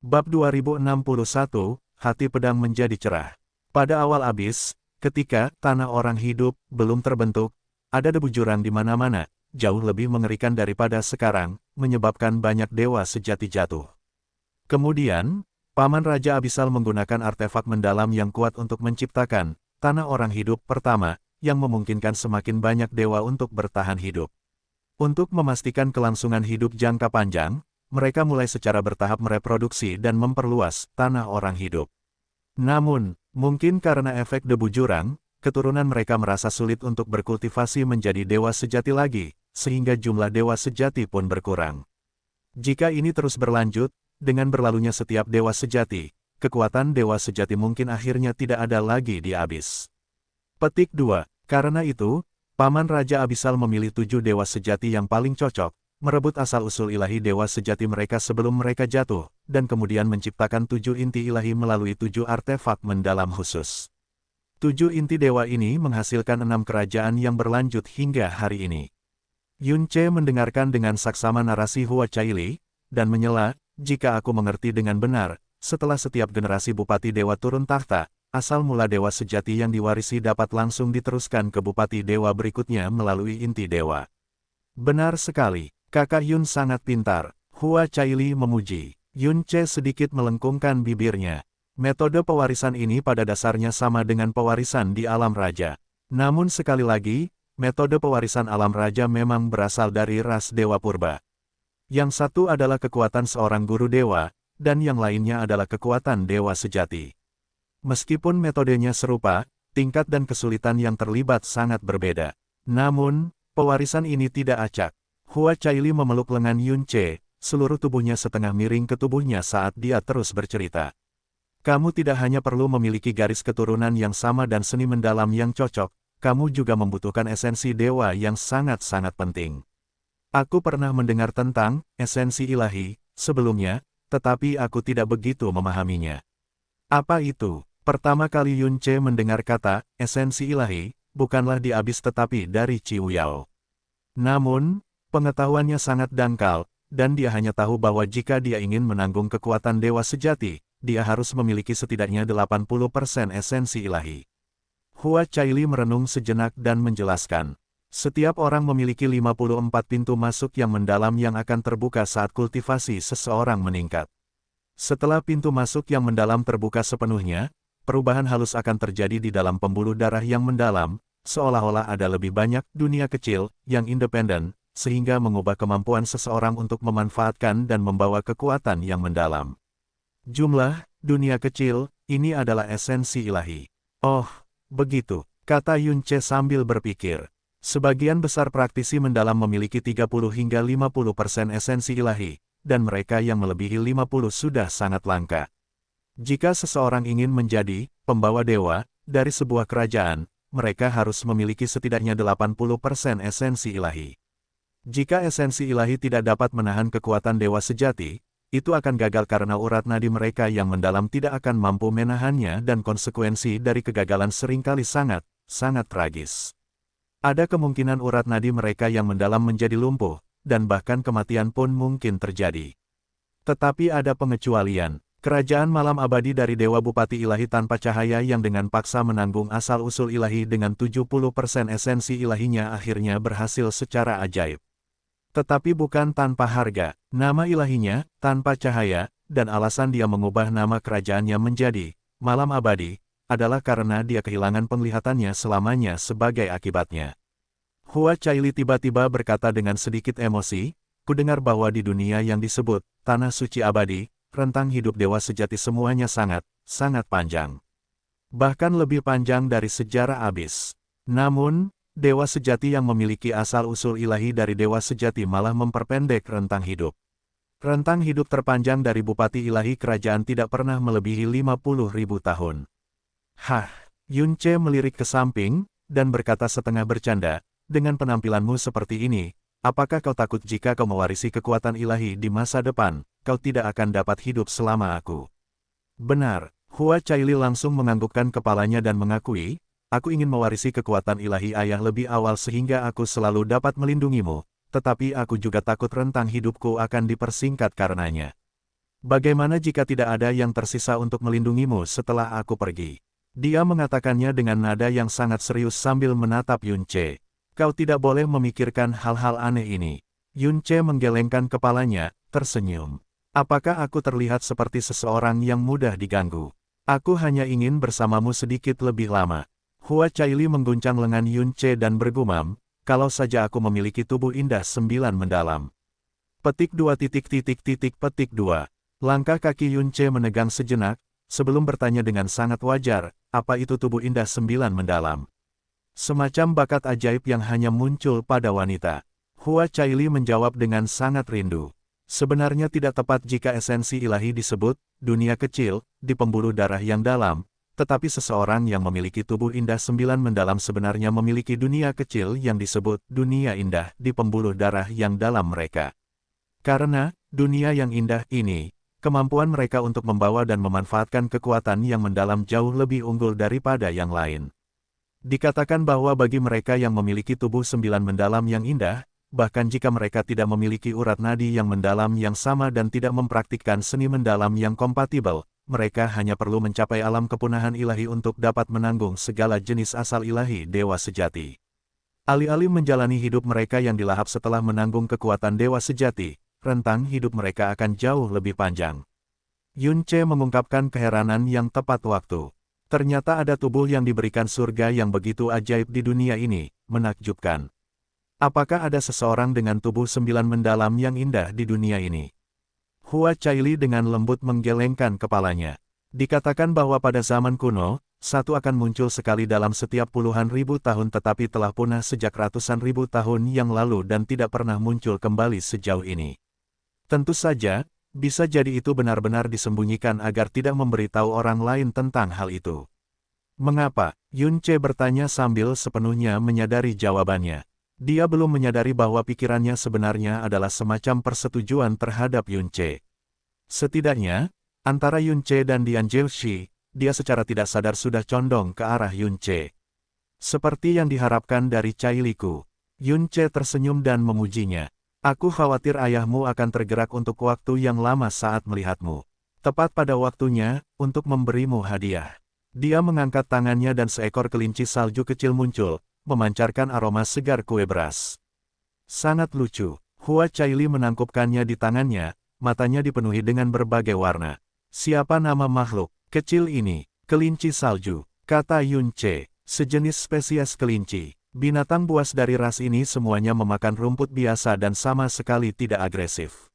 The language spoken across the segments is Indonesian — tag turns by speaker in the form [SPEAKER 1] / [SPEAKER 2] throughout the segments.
[SPEAKER 1] Bab 2061, Hati Pedang Menjadi Cerah. Pada awal abis, ketika tanah orang hidup belum terbentuk, ada debu jurang di mana-mana, jauh lebih mengerikan daripada sekarang, menyebabkan banyak dewa sejati jatuh. Kemudian, Paman Raja Abisal menggunakan artefak mendalam yang kuat untuk menciptakan tanah orang hidup pertama, yang memungkinkan semakin banyak dewa untuk bertahan hidup. Untuk memastikan kelangsungan hidup jangka panjang, mereka mulai secara bertahap mereproduksi dan memperluas tanah orang hidup. Namun, mungkin karena efek debu jurang, keturunan mereka merasa sulit untuk berkultivasi menjadi dewa sejati lagi, sehingga jumlah dewa sejati pun berkurang. Jika ini terus berlanjut, dengan berlalunya setiap dewa sejati, kekuatan dewa sejati mungkin akhirnya tidak ada lagi di Abis. Petik 2. Karena itu, Paman Raja Abisal memilih 7 dewa sejati yang paling cocok, merebut asal-usul ilahi dewa sejati mereka sebelum mereka jatuh, dan kemudian menciptakan 7 inti ilahi melalui 7 artefak mendalam khusus. 7 inti dewa ini menghasilkan 6 kerajaan yang berlanjut hingga hari ini. Yun Ce mendengarkan dengan saksama narasi Hua Caili, dan menyela, jika aku mengerti dengan benar, setelah setiap generasi bupati dewa turun takhta, asal mula dewa sejati yang diwarisi dapat langsung diteruskan ke bupati dewa berikutnya melalui inti dewa. Benar sekali, kakak Yun sangat pintar, Hua Caili memuji. Yun Ce sedikit melengkungkan bibirnya. Metode pewarisan ini pada dasarnya sama dengan pewarisan di alam raja. Namun sekali lagi, metode pewarisan alam raja memang berasal dari ras dewa purba. Yang satu adalah kekuatan seorang guru dewa, dan yang lainnya adalah kekuatan dewa sejati. Meskipun metodenya serupa, tingkat dan kesulitan yang terlibat sangat berbeda. Namun, pewarisan ini tidak acak. Hua Caili memeluk lengan Yun Ce, seluruh tubuhnya setengah miring ke tubuhnya saat dia terus bercerita. Kamu tidak hanya perlu memiliki garis keturunan yang sama dan seni mendalam yang cocok, kamu juga membutuhkan esensi dewa yang sangat-sangat penting. Aku pernah mendengar tentang esensi ilahi sebelumnya, tetapi aku tidak begitu memahaminya. Apa itu? Pertama kali Yun Ce mendengar kata esensi ilahi, bukanlah di Abis tetapi dari Ciuyao. Namun, pengetahuannya sangat dangkal, dan dia hanya tahu bahwa jika dia ingin menanggung kekuatan dewa sejati, dia harus memiliki setidaknya 80% esensi ilahi. Hua Caili merenung sejenak dan menjelaskan. Setiap orang memiliki 54 pintu masuk yang mendalam yang akan terbuka saat kultivasi seseorang meningkat. Setelah pintu masuk yang mendalam terbuka sepenuhnya, perubahan halus akan terjadi di dalam pembuluh darah yang mendalam, seolah-olah ada lebih banyak dunia kecil yang independen, sehingga mengubah kemampuan seseorang untuk memanfaatkan dan membawa kekuatan yang mendalam. Jumlah dunia kecil ini adalah esensi ilahi. Oh, begitu, kata Yun Ce sambil berpikir. Sebagian besar praktisi mendalam memiliki 30 hingga 50% esensi ilahi, dan mereka yang melebihi 50 sudah sangat langka. Jika seseorang ingin menjadi pembawa dewa dari sebuah kerajaan, mereka harus memiliki setidaknya 80% esensi ilahi. Jika esensi ilahi tidak dapat menahan kekuatan dewa sejati, itu akan gagal karena urat nadi mereka yang mendalam tidak akan mampu menahannya dan konsekuensi dari kegagalan seringkali sangat tragis. Ada kemungkinan urat nadi mereka yang mendalam menjadi lumpuh, dan bahkan kematian pun mungkin terjadi. Tetapi ada pengecualian. Kerajaan malam abadi dari Dewa Bupati Ilahi tanpa cahaya yang dengan paksa menanggung asal-usul ilahi dengan 70% esensi ilahinya akhirnya berhasil secara ajaib. Tetapi bukan tanpa harga. Nama ilahinya, tanpa cahaya, dan alasan dia mengubah nama kerajaannya menjadi malam abadi, adalah karena dia kehilangan penglihatannya selamanya sebagai akibatnya. Hua Caili tiba-tiba berkata dengan sedikit emosi, kudengar bahwa di dunia yang disebut Tanah Suci Abadi, rentang hidup dewa sejati semuanya sangat panjang. Bahkan lebih panjang dari sejarah Abis. Namun, dewa sejati yang memiliki asal-usul ilahi dari dewa sejati malah memperpendek rentang hidup. Rentang hidup terpanjang dari Bupati Ilahi kerajaan tidak pernah melebihi 50.000 tahun. Hah, Yun Ce melirik ke samping, dan berkata setengah bercanda, dengan penampilanmu seperti ini, apakah kau takut jika kau mewarisi kekuatan ilahi di masa depan, kau tidak akan dapat hidup selama aku? Benar, Hua Caili langsung menganggukkan kepalanya dan mengakui, aku ingin mewarisi kekuatan ilahi ayah lebih awal sehingga aku selalu dapat melindungimu, tetapi aku juga takut rentang hidupku akan dipersingkat karenanya. Bagaimana jika tidak ada yang tersisa untuk melindungimu setelah aku pergi? Dia mengatakannya dengan nada yang sangat serius sambil menatap Yun Che. Kau tidak boleh memikirkan hal-hal aneh ini. Yun Che menggelengkan kepalanya, tersenyum. Apakah aku terlihat seperti seseorang yang mudah diganggu? Aku hanya ingin bersamamu sedikit lebih lama. Hua Caili mengguncang lengan Yun Che dan bergumam, kalau saja aku memiliki tubuh indah 9 mendalam. Petik 2. Langkah kaki Yun Che menegang sejenak, sebelum bertanya dengan sangat wajar, apa itu tubuh indah 9 mendalam? Semacam bakat ajaib yang hanya muncul pada wanita. Hua Caili menjawab dengan sangat rindu. Sebenarnya tidak tepat jika esensi ilahi disebut dunia kecil di pembuluh darah yang dalam, tetapi seseorang yang memiliki tubuh indah 9 mendalam sebenarnya memiliki dunia kecil yang disebut dunia indah di pembuluh darah yang dalam mereka. Karena dunia yang indah ini, kemampuan mereka untuk membawa dan memanfaatkan kekuatan yang mendalam jauh lebih unggul daripada yang lain. Dikatakan bahwa bagi mereka yang memiliki tubuh 9 mendalam yang indah, bahkan jika mereka tidak memiliki urat nadi yang mendalam yang sama dan tidak mempraktikkan seni mendalam yang kompatibel, mereka hanya perlu mencapai alam kepunahan ilahi untuk dapat menanggung segala jenis asal ilahi dewa sejati. Alih-alih menjalani hidup mereka yang dilahap setelah menanggung kekuatan dewa sejati, rentang hidup mereka akan jauh lebih panjang. Yun Che mengungkapkan keheranan yang tepat waktu. Ternyata ada tubuh yang diberikan surga yang begitu ajaib di dunia ini, menakjubkan. Apakah ada seseorang dengan tubuh 9 mendalam yang indah di dunia ini? Hua Caili dengan lembut menggelengkan kepalanya. Dikatakan bahwa pada zaman kuno, satu akan muncul sekali dalam setiap puluhan ribu tahun tetapi telah punah sejak ratusan ribu tahun yang lalu dan tidak pernah muncul kembali sejauh ini. Tentu saja, bisa jadi itu benar-benar disembunyikan agar tidak memberitahu orang lain tentang hal itu. Mengapa? Yun Che bertanya sambil sepenuhnya menyadari jawabannya. Dia belum menyadari bahwa pikirannya sebenarnya adalah semacam persetujuan terhadap Yun Che. Setidaknya, antara Yun Che dan Dian Jiushi, dia secara tidak sadar sudah condong ke arah Yun Che. Seperti yang diharapkan dari Cailiku, Yun Che tersenyum dan memujinya. Aku khawatir ayahmu akan tergerak untuk waktu yang lama saat melihatmu. Tepat pada waktunya, untuk memberimu hadiah. Dia mengangkat tangannya dan seekor kelinci salju kecil muncul, memancarkan aroma segar kue beras. Sangat lucu. Hua Caili menangkupkannya di tangannya, matanya dipenuhi dengan berbagai warna. Siapa nama makhluk kecil ini? Kelinci salju, kata Yun Che, sejenis spesies kelinci. Binatang buas dari ras ini semuanya memakan rumput biasa dan sama sekali tidak agresif.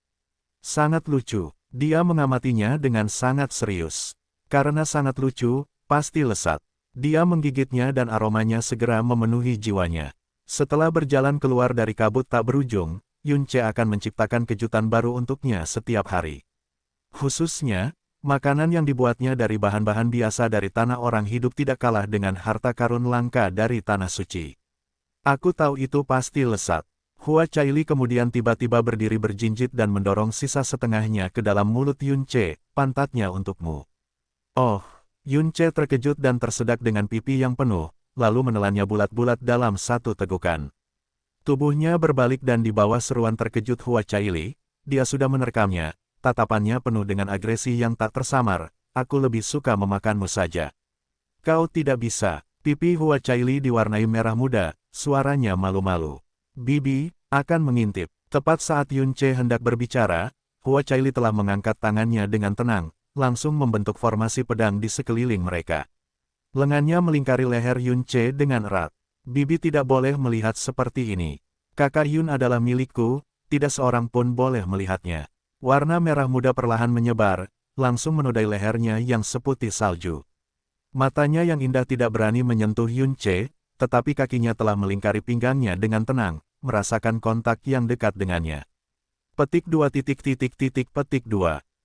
[SPEAKER 1] Sangat lucu, dia mengamatinya dengan sangat serius. Karena sangat lucu, pasti lesat. Dia menggigitnya dan aromanya segera memenuhi jiwanya. Setelah berjalan keluar dari kabut tak berujung, Yun Che akan menciptakan kejutan baru untuknya setiap hari. Khususnya, makanan yang dibuatnya dari bahan-bahan biasa dari tanah orang hidup tidak kalah dengan harta karun langka dari tanah suci. Aku tahu itu pasti lesat. Hua Caili kemudian tiba-tiba berdiri berjinjit dan mendorong sisa setengahnya ke dalam mulut Yun Che, pantatnya untukmu. Oh, Yun Che terkejut dan tersedak dengan pipi yang penuh, lalu menelannya bulat-bulat dalam satu tegukan. Tubuhnya berbalik dan di bawah seruan terkejut Hua Caili, dia sudah menerkamnya, tatapannya penuh dengan agresi yang tak tersamar, aku lebih suka memakanmu saja. Kau tidak bisa. Pipi Hua Caili diwarnai merah muda, suaranya malu-malu. Bibi, akan mengintip. Tepat saat Yun Che hendak berbicara, Hua Caili telah mengangkat tangannya dengan tenang, langsung membentuk formasi pedang di sekeliling mereka. Lengannya melingkari leher Yun Che dengan erat. Bibi tidak boleh melihat seperti ini. Kakak Yun adalah milikku, tidak seorang pun boleh melihatnya. Warna merah muda perlahan menyebar, langsung menodai lehernya yang seputih salju. Matanya yang indah tidak berani menyentuh Yun Che, tetapi kakinya telah melingkari pinggangnya dengan tenang, merasakan kontak yang dekat dengannya. Petik 2.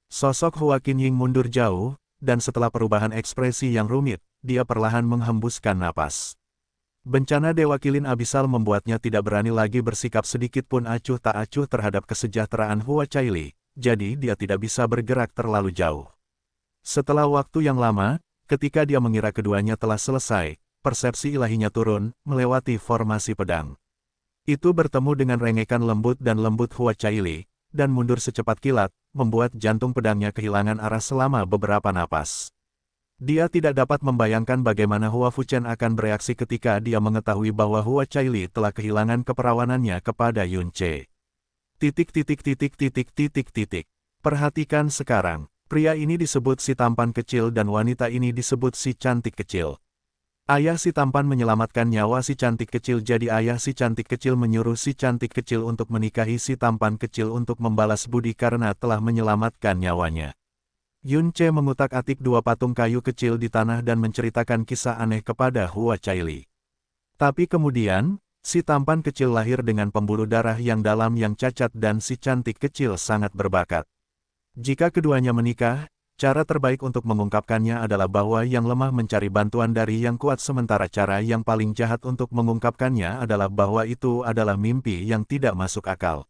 [SPEAKER 1] Sosok Hua Qinying mundur jauh, dan setelah perubahan ekspresi yang rumit, dia perlahan menghembuskan napas. Bencana Dewa Kilin Abisal membuatnya tidak berani lagi bersikap sedikit pun acuh tak acuh terhadap kesejahteraan Hua Caili, jadi dia tidak bisa bergerak terlalu jauh. Setelah waktu yang lama, ketika dia mengira keduanya telah selesai, persepsi ilahinya turun, melewati formasi pedang. Itu bertemu dengan rengekan lembut dan lembut Hua Caili, dan mundur secepat kilat, membuat jantung pedangnya kehilangan arah selama beberapa napas. Dia tidak dapat membayangkan bagaimana Hua Fuchen akan bereaksi ketika dia mengetahui bahwa Hua Caili telah kehilangan keperawanannya kepada Yun Ce. Perhatikan sekarang, pria ini disebut si tampan kecil dan wanita ini disebut si cantik kecil. Ayah si tampan menyelamatkan nyawa si cantik kecil, jadi ayah si cantik kecil menyuruh si cantik kecil untuk menikahi si tampan kecil untuk membalas budi karena telah menyelamatkan nyawanya. Yun Ce mengutak-atik dua patung kayu kecil di tanah dan menceritakan kisah aneh kepada Hua Caili. Tapi kemudian, si tampan kecil lahir dengan pembuluh darah yang dalam yang cacat dan si cantik kecil sangat berbakat. Jika keduanya menikah, cara terbaik untuk mengungkapkannya adalah bahwa yang lemah mencari bantuan dari yang kuat, sementara cara yang paling jahat untuk mengungkapkannya adalah bahwa itu adalah mimpi yang tidak masuk akal.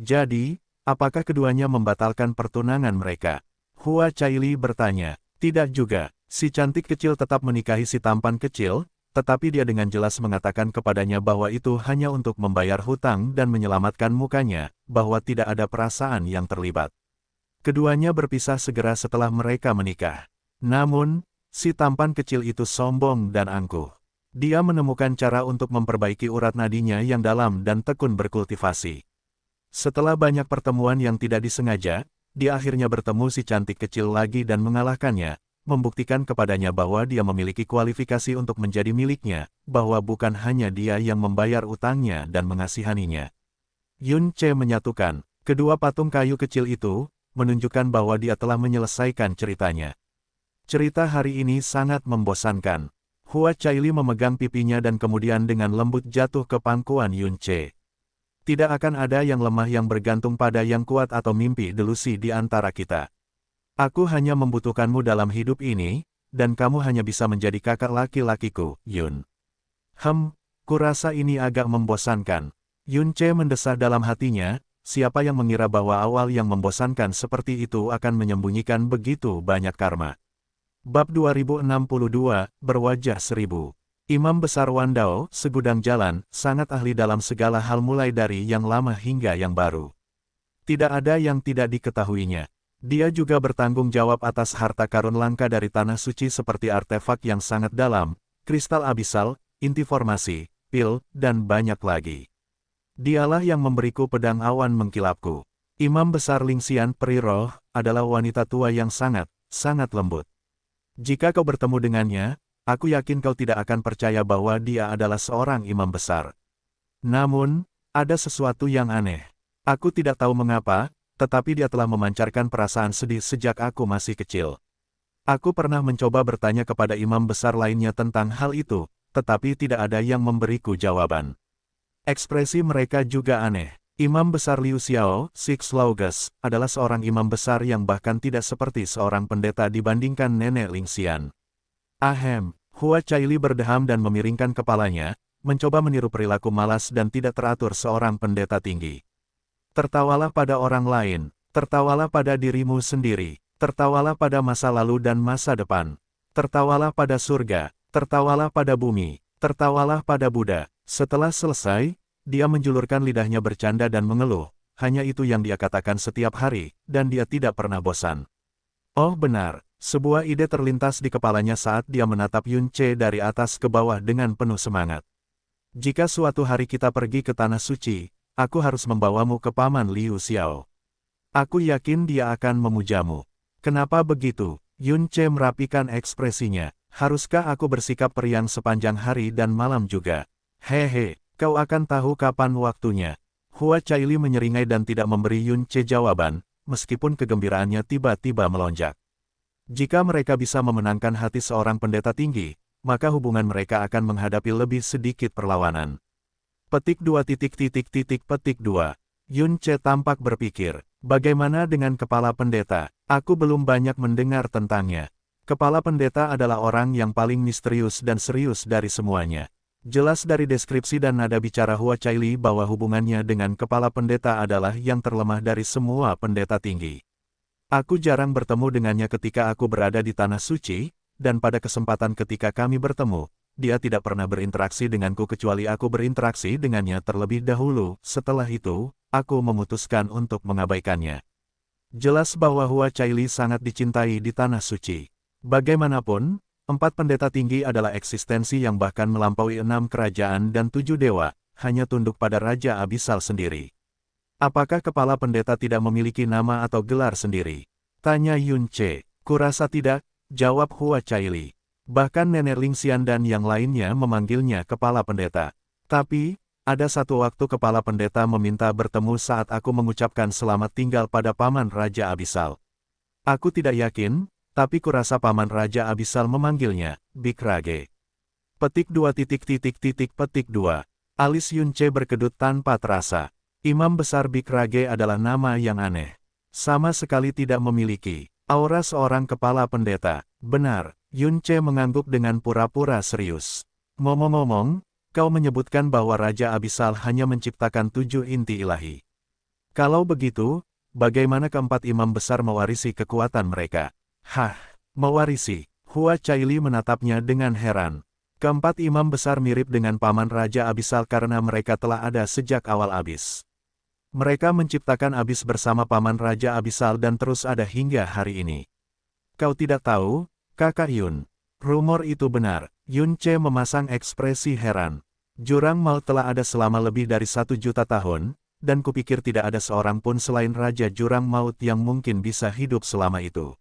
[SPEAKER 1] Jadi, apakah keduanya membatalkan pertunangan mereka? Hua Caili bertanya. Tidak juga, si cantik kecil tetap menikahi si tampan kecil, tetapi dia dengan jelas mengatakan kepadanya bahwa itu hanya untuk membayar hutang dan menyelamatkan mukanya, bahwa tidak ada perasaan yang terlibat. Keduanya berpisah segera setelah mereka menikah. Namun, si tampan kecil itu sombong dan angkuh. Dia menemukan cara untuk memperbaiki urat nadinya yang dalam dan tekun berkultivasi. Setelah banyak pertemuan yang tidak disengaja, dia akhirnya bertemu si cantik kecil lagi dan mengalahkannya, membuktikan kepadanya bahwa dia memiliki kualifikasi untuk menjadi miliknya, bahwa bukan hanya dia yang membayar utangnya dan mengasihaninya. Yun Ce menyatukan kedua patung kayu kecil itu, menunjukkan bahwa dia telah menyelesaikan ceritanya. Cerita hari ini sangat membosankan. Hua Caili memegang pipinya dan kemudian dengan lembut jatuh ke pangkuan Yun Ce. Tidak akan ada yang lemah yang bergantung pada yang kuat atau mimpi delusi di antara kita. Aku hanya membutuhkanmu dalam hidup ini, dan kamu hanya bisa menjadi kakak laki-lakiku, Yun. Kurasa ini agak membosankan. Yun Ce mendesah dalam hatinya, siapa yang mengira bahwa awal yang membosankan seperti itu akan menyembunyikan begitu banyak karma. Bab 2062, Berwajah Seribu. Imam Besar Wandao, segudang jalan, sangat ahli dalam segala hal mulai dari yang lama hingga yang baru. Tidak ada yang tidak diketahuinya. Dia juga bertanggung jawab atas harta karun langka dari tanah suci seperti artefak yang sangat dalam, kristal abisal, inti formasi, pil, dan banyak lagi. Dialah yang memberiku pedang awan mengkilapku. Imam Besar Lingxian Peri Roh adalah wanita tua yang sangat lembut. Jika kau bertemu dengannya, aku yakin kau tidak akan percaya bahwa dia adalah seorang imam besar. Namun, ada sesuatu yang aneh. Aku tidak tahu mengapa, tetapi dia telah memancarkan perasaan sedih sejak aku masih kecil. Aku pernah mencoba bertanya kepada imam besar lainnya tentang hal itu, tetapi tidak ada yang memberiku jawaban. Ekspresi mereka juga aneh. Imam Besar Liu Xiao, Six Laugus, adalah seorang imam besar yang bahkan tidak seperti seorang pendeta dibandingkan nenek Lingxian. Hua Caili berdeham dan memiringkan kepalanya, mencoba meniru perilaku malas dan tidak teratur seorang pendeta tinggi. Tertawalah pada orang lain, tertawalah pada dirimu sendiri, tertawalah pada masa lalu dan masa depan, tertawalah pada surga, tertawalah pada bumi, tertawalah pada Buddha. Setelah selesai, dia menjulurkan lidahnya bercanda dan mengeluh, hanya itu yang dia katakan setiap hari, dan dia tidak pernah bosan. Oh benar. Sebuah ide terlintas di kepalanya saat dia menatap Yun Ce dari atas ke bawah dengan penuh semangat. Jika suatu hari kita pergi ke Tanah Suci, aku harus membawamu ke Paman Liu Xiao. Aku yakin dia akan memujamu. Kenapa begitu? Yun Ce merapikan ekspresinya. Haruskah aku bersikap periang sepanjang hari dan malam juga? Hehe, kau akan tahu kapan waktunya. Hua Caili menyeringai dan tidak memberi Yun Ce jawaban, meskipun kegembiraannya tiba-tiba melonjak. Jika mereka bisa memenangkan hati seorang pendeta tinggi, maka hubungan mereka akan menghadapi lebih sedikit perlawanan. Petik 2. Yun Ce tampak berpikir, bagaimana dengan kepala pendeta? Aku belum banyak mendengar tentangnya. Kepala pendeta adalah orang yang paling misterius dan serius dari semuanya. Jelas dari deskripsi dan nada bicara Hua Caili bahwa hubungannya dengan kepala pendeta adalah yang terlemah dari semua pendeta tinggi. Aku jarang bertemu dengannya ketika aku berada di Tanah Suci, dan pada kesempatan ketika kami bertemu, dia tidak pernah berinteraksi denganku kecuali aku berinteraksi dengannya terlebih dahulu. Setelah itu, aku memutuskan untuk mengabaikannya. Jelas bahwa Hua Caili sangat dicintai di Tanah Suci. Bagaimanapun, 4 pendeta tinggi adalah eksistensi yang bahkan melampaui 6 kerajaan dan 7 dewa, hanya tunduk pada Raja Abisal sendiri. Apakah kepala pendeta tidak memiliki nama atau gelar sendiri? Tanya Yun Ce. Kurasa tidak, jawab Hua Caili. Bahkan Nenek Lingxian dan yang lainnya memanggilnya kepala pendeta. Tapi, ada satu waktu kepala pendeta meminta bertemu saat aku mengucapkan selamat tinggal pada Paman Raja Abisal. Aku tidak yakin, tapi kurasa Paman Raja Abisal memanggilnya, Big Rage. Petik 2 petik 2. Alis Yun Ce berkedut tanpa terasa. Imam besar Big Rage adalah nama yang aneh. Sama sekali tidak memiliki aura seorang kepala pendeta. Benar, Yun Ce mengangguk dengan pura-pura serius. Ngomong-ngomong, kau menyebutkan bahwa Raja Abisal hanya menciptakan 7 inti ilahi. Kalau begitu, bagaimana keempat imam besar mewarisi kekuatan mereka? Hah, mewarisi? Hua Caili menatapnya dengan heran. Keempat imam besar mirip dengan Paman Raja Abisal karena mereka telah ada sejak awal abis. Mereka menciptakan abis bersama Paman Raja Abisal dan terus ada hingga hari ini. Kau tidak tahu, Kakak Yun? Rumor itu benar. Yun Ce memasang ekspresi heran. Jurang maut telah ada selama lebih dari 1 juta tahun, dan kupikir tidak ada seorang pun selain Raja Jurang Maut yang mungkin bisa hidup selama itu.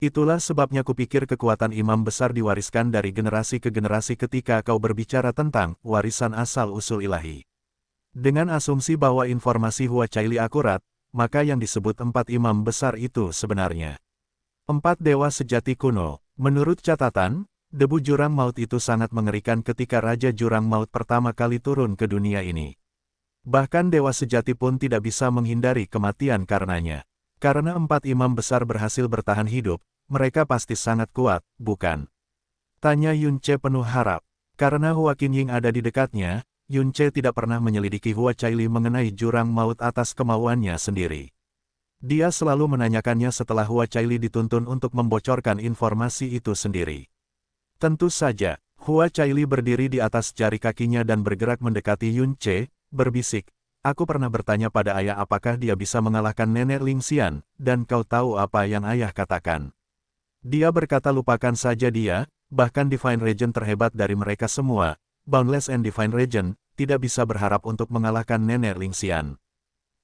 [SPEAKER 1] Itulah sebabnya kupikir kekuatan imam besar diwariskan dari generasi ke generasi ketika kau berbicara tentang warisan asal-usul ilahi. Dengan asumsi bahwa informasi Hua Caili akurat, maka yang disebut 4 imam besar itu sebenarnya 4 dewa sejati kuno. Menurut catatan, debu jurang maut itu sangat mengerikan ketika Raja Jurang Maut pertama kali turun ke dunia ini. Bahkan dewa sejati pun tidak bisa menghindari kematian karenanya. Karena 4 imam besar berhasil bertahan hidup, mereka pasti sangat kuat, bukan? Tanya Yun Ce penuh harap. Karena Hua Qinying ada di dekatnya, Yun Ce tidak pernah menyelidiki Hua Caili mengenai jurang maut atas kemauannya sendiri. Dia selalu menanyakannya setelah Hua Caili dituntun untuk membocorkan informasi itu sendiri. Tentu saja, Hua Caili berdiri di atas jari kakinya dan bergerak mendekati Yun Ce, berbisik, aku pernah bertanya pada ayah apakah dia bisa mengalahkan Nenek Lingxian, dan kau tahu apa yang ayah katakan. Dia berkata lupakan saja dia, bahkan Divine Regent terhebat dari mereka semua, Boundless and Divine Regent, tidak bisa berharap untuk mengalahkan Nenek Lingxian.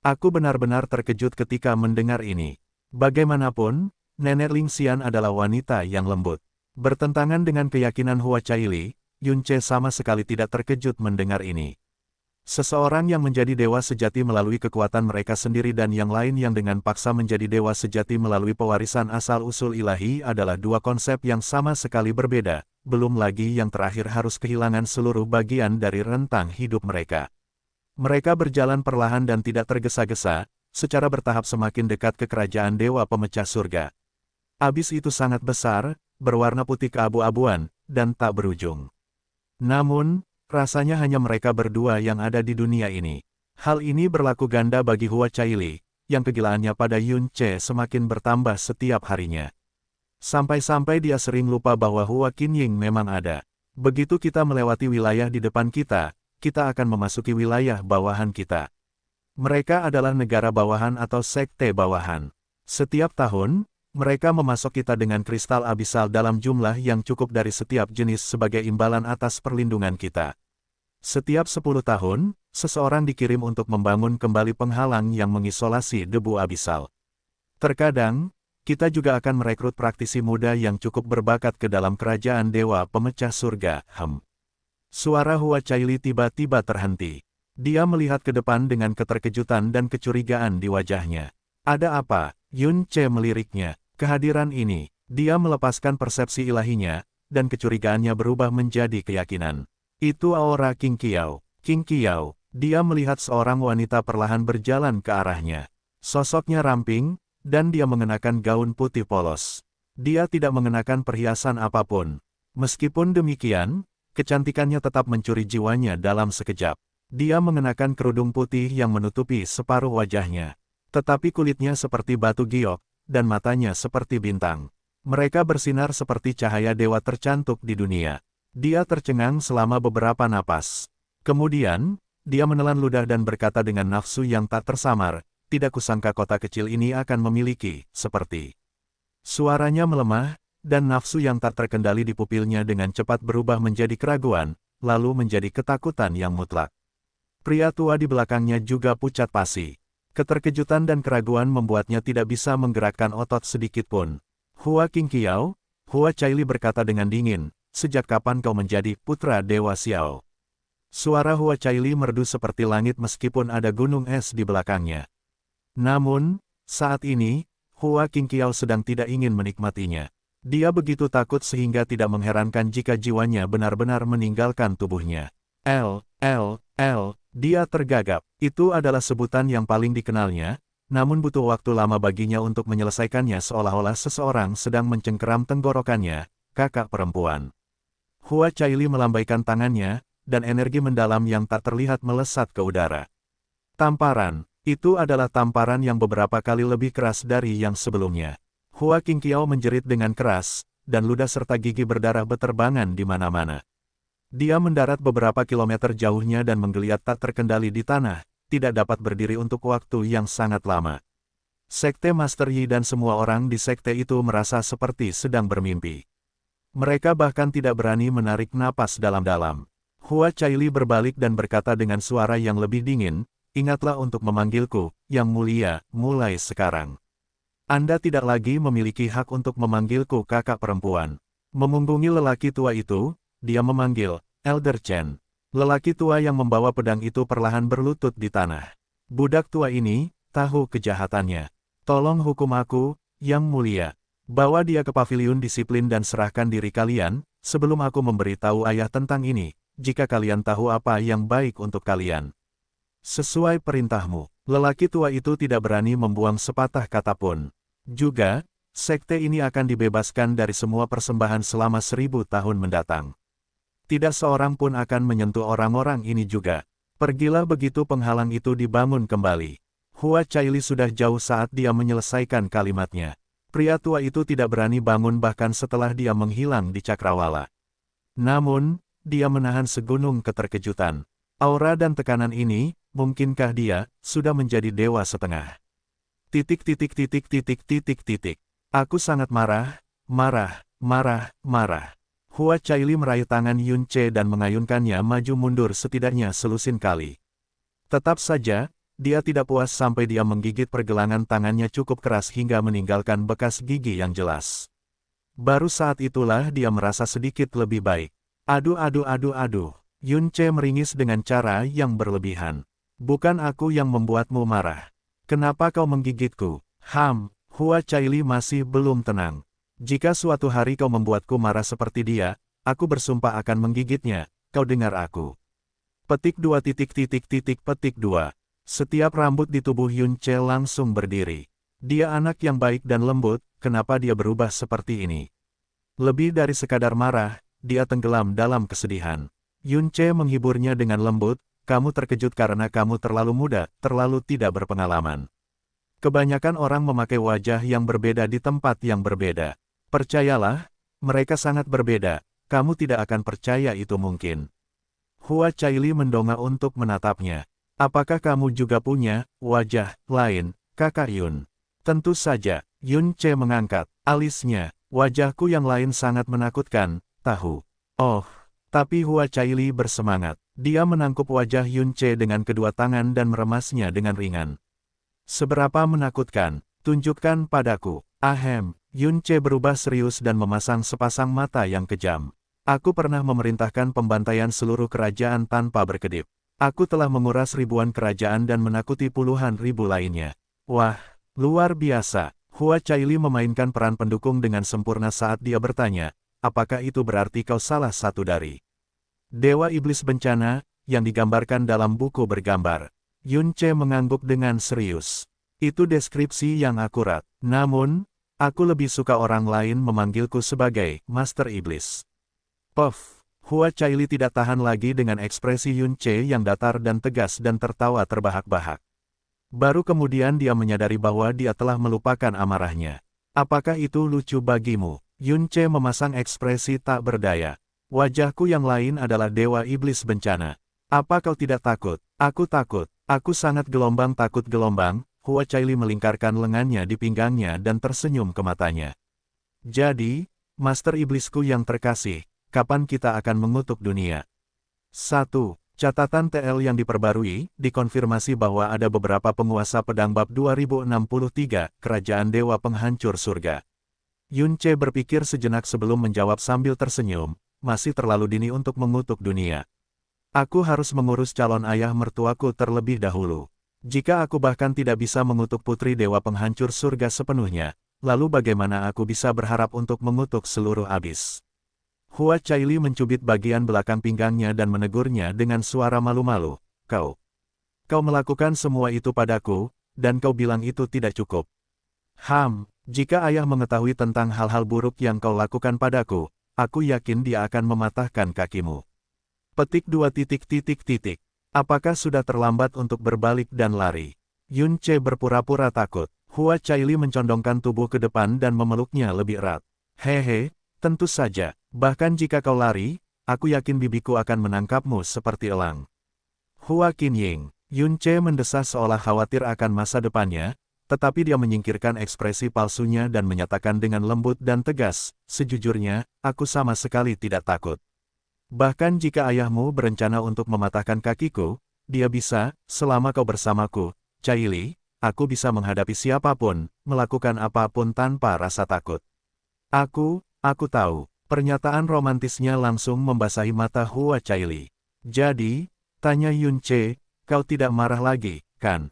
[SPEAKER 1] Aku benar-benar terkejut ketika mendengar ini. Bagaimanapun, Nenek Lingxian adalah wanita yang lembut. Bertentangan dengan keyakinan Hua Caili, Yun Ce sama sekali tidak terkejut mendengar ini. Seseorang yang menjadi dewa sejati melalui kekuatan mereka sendiri dan yang lain yang dengan paksa menjadi dewa sejati melalui pewarisan asal-usul ilahi adalah 2 konsep yang sama sekali berbeda, belum lagi yang terakhir harus kehilangan seluruh bagian dari rentang hidup mereka. Mereka berjalan perlahan dan tidak tergesa-gesa, secara bertahap semakin dekat ke kerajaan dewa pemecah surga. Abis itu sangat besar, berwarna putih keabu-abuan, dan tak berujung. Namun, rasanya hanya mereka berdua yang ada di dunia ini. Hal ini berlaku ganda bagi Hua Caili, yang kegilaannya pada Yun Ce semakin bertambah setiap harinya. Sampai-sampai dia sering lupa bahwa Hua Qinying memang ada. Begitu kita melewati wilayah di depan kita akan memasuki wilayah bawahan kita. Mereka adalah negara bawahan atau sekte bawahan. Setiap tahun, mereka memasok kita dengan kristal abisal dalam jumlah yang cukup dari setiap jenis sebagai imbalan atas perlindungan kita. Setiap 10 tahun, seseorang dikirim untuk membangun kembali penghalang yang mengisolasi debu abisal. Terkadang, kita juga akan merekrut praktisi muda yang cukup berbakat ke dalam kerajaan dewa pemecah surga, Suara Hua Caili tiba-tiba terhenti. Dia melihat ke depan dengan keterkejutan dan kecurigaan di wajahnya. Ada apa? Yun Ce meliriknya. Kehadiran ini, dia melepaskan persepsi ilahinya, dan kecurigaannya berubah menjadi keyakinan. Itu aura Qing Qiao. Qing Qiao, dia melihat seorang wanita perlahan berjalan ke arahnya. Sosoknya ramping, dan dia mengenakan gaun putih polos. Dia tidak mengenakan perhiasan apapun. Meskipun demikian, kecantikannya tetap mencuri jiwanya dalam sekejap. Dia mengenakan kerudung putih yang menutupi separuh wajahnya. Tetapi kulitnya seperti batu giok, dan matanya seperti bintang. Mereka bersinar seperti cahaya dewa tercantik di dunia. Dia tercengang selama beberapa napas. Kemudian, Dia menelan ludah dan berkata dengan nafsu yang tak tersamar, tidak kusangka kota kecil ini akan memiliki, seperti. Suaranya melemah, dan nafsu yang tak terkendali di pupilnya dengan cepat berubah menjadi keraguan, lalu menjadi ketakutan yang mutlak. Pria tua di belakangnya juga pucat pasi. Keterkejutan dan keraguan membuatnya tidak bisa menggerakkan otot sedikit pun. Hua Qingqiao, Hua Caili berkata dengan dingin, sejak kapan kau menjadi putra Dewa Xiao? Suara Hua Caili merdu seperti langit meskipun ada gunung es di belakangnya. Namun, saat ini, Hua Qingqiao sedang tidak ingin menikmatinya. Dia begitu takut sehingga tidak mengherankan jika jiwanya benar-benar meninggalkan tubuhnya. Dia tergagap. Itu adalah sebutan yang paling dikenalnya, namun butuh waktu lama baginya untuk menyelesaikannya seolah-olah seseorang sedang mencengkeram tenggorokannya, kakak perempuan. Hua Caili melambaikan tangannya, dan energi mendalam yang tak terlihat melesat ke udara. Tamparan, itu adalah tamparan yang beberapa kali lebih keras dari yang sebelumnya. Hua Qingqiao menjerit dengan keras, dan ludah serta gigi berdarah beterbangan di mana-mana. Dia mendarat beberapa kilometer jauhnya dan menggeliat tak terkendali di tanah, tidak dapat berdiri untuk waktu yang sangat lama. Sekte Master Yi dan semua orang di sekte itu merasa seperti sedang bermimpi. Mereka bahkan tidak berani menarik napas dalam-dalam. Hua Caili berbalik dan berkata dengan suara yang lebih dingin, ingatlah untuk memanggilku, Yang Mulia, mulai sekarang. Anda tidak lagi memiliki hak untuk memanggilku kakak perempuan. Memunggungi lelaki tua itu, dia memanggil, Elder Chen. Lelaki tua yang membawa pedang itu perlahan berlutut di tanah. Budak tua ini, tahu kejahatannya. Tolong hukum aku, Yang Mulia. Bawa dia ke paviliun disiplin dan serahkan diri kalian, sebelum aku memberitahu ayah tentang ini, jika kalian tahu apa yang baik untuk kalian. Sesuai perintahmu, lelaki tua itu tidak berani membuang sepatah kata pun. Juga, sekte ini akan dibebaskan dari semua persembahan selama 1000 tahun mendatang. Tidak seorang pun akan menyentuh orang-orang ini juga. Pergilah begitu penghalang itu dibangun kembali. Hua Caili sudah jauh saat dia menyelesaikan kalimatnya. Pria tua itu tidak berani bangun bahkan setelah dia menghilang di cakrawala. Namun, dia menahan segunung keterkejutan. Aura dan tekanan ini, mungkinkah dia sudah menjadi dewa setengah? Aku sangat marah. Hua Caili meraih tangan Yun Ce dan mengayunkannya maju mundur setidaknya selusin kali. Tetap saja, dia tidak puas sampai dia menggigit pergelangan tangannya cukup keras hingga meninggalkan bekas gigi yang jelas. Baru saat itulah dia merasa sedikit lebih baik. Aduh. Yun Ce meringis dengan cara yang berlebihan. Bukan aku yang membuatmu marah. Kenapa kau menggigitku? Hua Caili masih belum tenang. Jika suatu hari kau membuatku marah seperti dia, aku bersumpah akan menggigitnya, kau dengar aku. Petik 2. Setiap rambut di tubuh Yun Ce langsung berdiri. Dia anak yang baik dan lembut, kenapa dia berubah seperti ini? Lebih dari sekadar marah, dia tenggelam dalam kesedihan. Yun Ce menghiburnya dengan lembut, kamu terkejut karena kamu terlalu muda, terlalu tidak berpengalaman. Kebanyakan orang memakai wajah yang berbeda di tempat yang berbeda. Percayalah, mereka sangat berbeda, kamu tidak akan percaya itu mungkin. Hua Caili mendongak untuk menatapnya. Apakah kamu juga punya wajah lain, kakak Yun? Tentu saja, Yun Ce mengangkat alisnya, wajahku yang lain sangat menakutkan, tahu. Oh. Tapi Hua Caili bersemangat. Dia menangkup wajah Yun Ce dengan kedua tangan dan meremasnya dengan ringan. Seberapa menakutkan? Tunjukkan padaku. Yun Ce berubah serius dan memasang sepasang mata yang kejam. Aku pernah memerintahkan pembantaian seluruh kerajaan tanpa berkedip. Aku telah menguras ribuan kerajaan dan menakuti puluhan ribu lainnya. Wah, luar biasa. Hua Caili memainkan peran pendukung dengan sempurna saat dia bertanya, apakah itu berarti kau salah satu dari Dewa Iblis Bencana, yang digambarkan dalam buku bergambar? Yun Ce mengangguk dengan serius. Itu deskripsi yang akurat. Namun, aku lebih suka orang lain memanggilku sebagai Master Iblis. Puff. Hua Caili tidak tahan lagi dengan ekspresi Yun Ce yang datar dan tegas dan tertawa terbahak-bahak. Baru kemudian dia menyadari bahwa dia telah melupakan amarahnya. Apakah itu lucu bagimu? Yun Ce memasang ekspresi tak berdaya. Wajahku yang lain adalah Dewa Iblis Bencana. Apa kau tidak takut? Aku takut. Aku sangat gelombang takut gelombang. Hua Caili melingkarkan lengannya di pinggangnya dan tersenyum ke matanya. Jadi, Master Iblisku yang terkasih, kapan kita akan mengutuk dunia? 1. Catatan TL yang diperbarui, dikonfirmasi bahwa ada beberapa penguasa pedang bab 2063, Kerajaan Dewa Penghancur Surga. Yun Ce berpikir sejenak sebelum menjawab sambil tersenyum, masih terlalu dini untuk mengutuk dunia. Aku harus mengurus calon ayah mertuaku terlebih dahulu. Jika aku bahkan tidak bisa mengutuk Putri Dewa Penghancur Surga sepenuhnya, lalu bagaimana aku bisa berharap untuk mengutuk seluruh abis? Hua Caili mencubit bagian belakang pinggangnya dan menegurnya dengan suara malu-malu. Kau melakukan semua itu padaku, dan kau bilang itu tidak cukup. Jika ayah mengetahui tentang hal-hal buruk yang kau lakukan padaku, aku yakin dia akan mematahkan kakimu. Petik 2. Apakah sudah terlambat untuk berbalik dan lari? Yun Ce berpura-pura takut. Hua Caili mencondongkan tubuh ke depan dan memeluknya lebih erat. Hehe, tentu saja. Bahkan jika kau lari, aku yakin bibiku akan menangkapmu seperti elang. Hua Qinying. Yun Ce mendesah seolah khawatir akan masa depannya, tetapi dia menyingkirkan ekspresi palsunya dan menyatakan dengan lembut dan tegas, sejujurnya, aku sama sekali tidak takut. Bahkan jika ayahmu berencana untuk mematahkan kakiku, dia bisa, selama kau bersamaku, Caili, aku bisa menghadapi siapapun, melakukan apapun tanpa rasa takut. Aku tahu. Pernyataan romantisnya langsung membasahi mata Hua Caili. Jadi, tanya Yun Ce, kau tidak marah lagi, kan?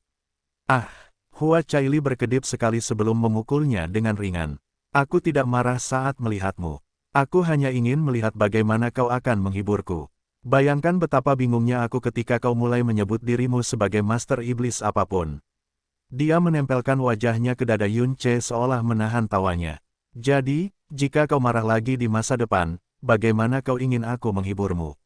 [SPEAKER 1] Hua Caili berkedip sekali sebelum memukulnya dengan ringan. Aku tidak marah saat melihatmu. Aku hanya ingin melihat bagaimana kau akan menghiburku. Bayangkan betapa bingungnya aku ketika kau mulai menyebut dirimu sebagai Master Iblis apapun. Dia menempelkan wajahnya ke dada Yun Ce seolah menahan tawanya. Jadi, jika kau marah lagi di masa depan, bagaimana kau ingin aku menghiburmu?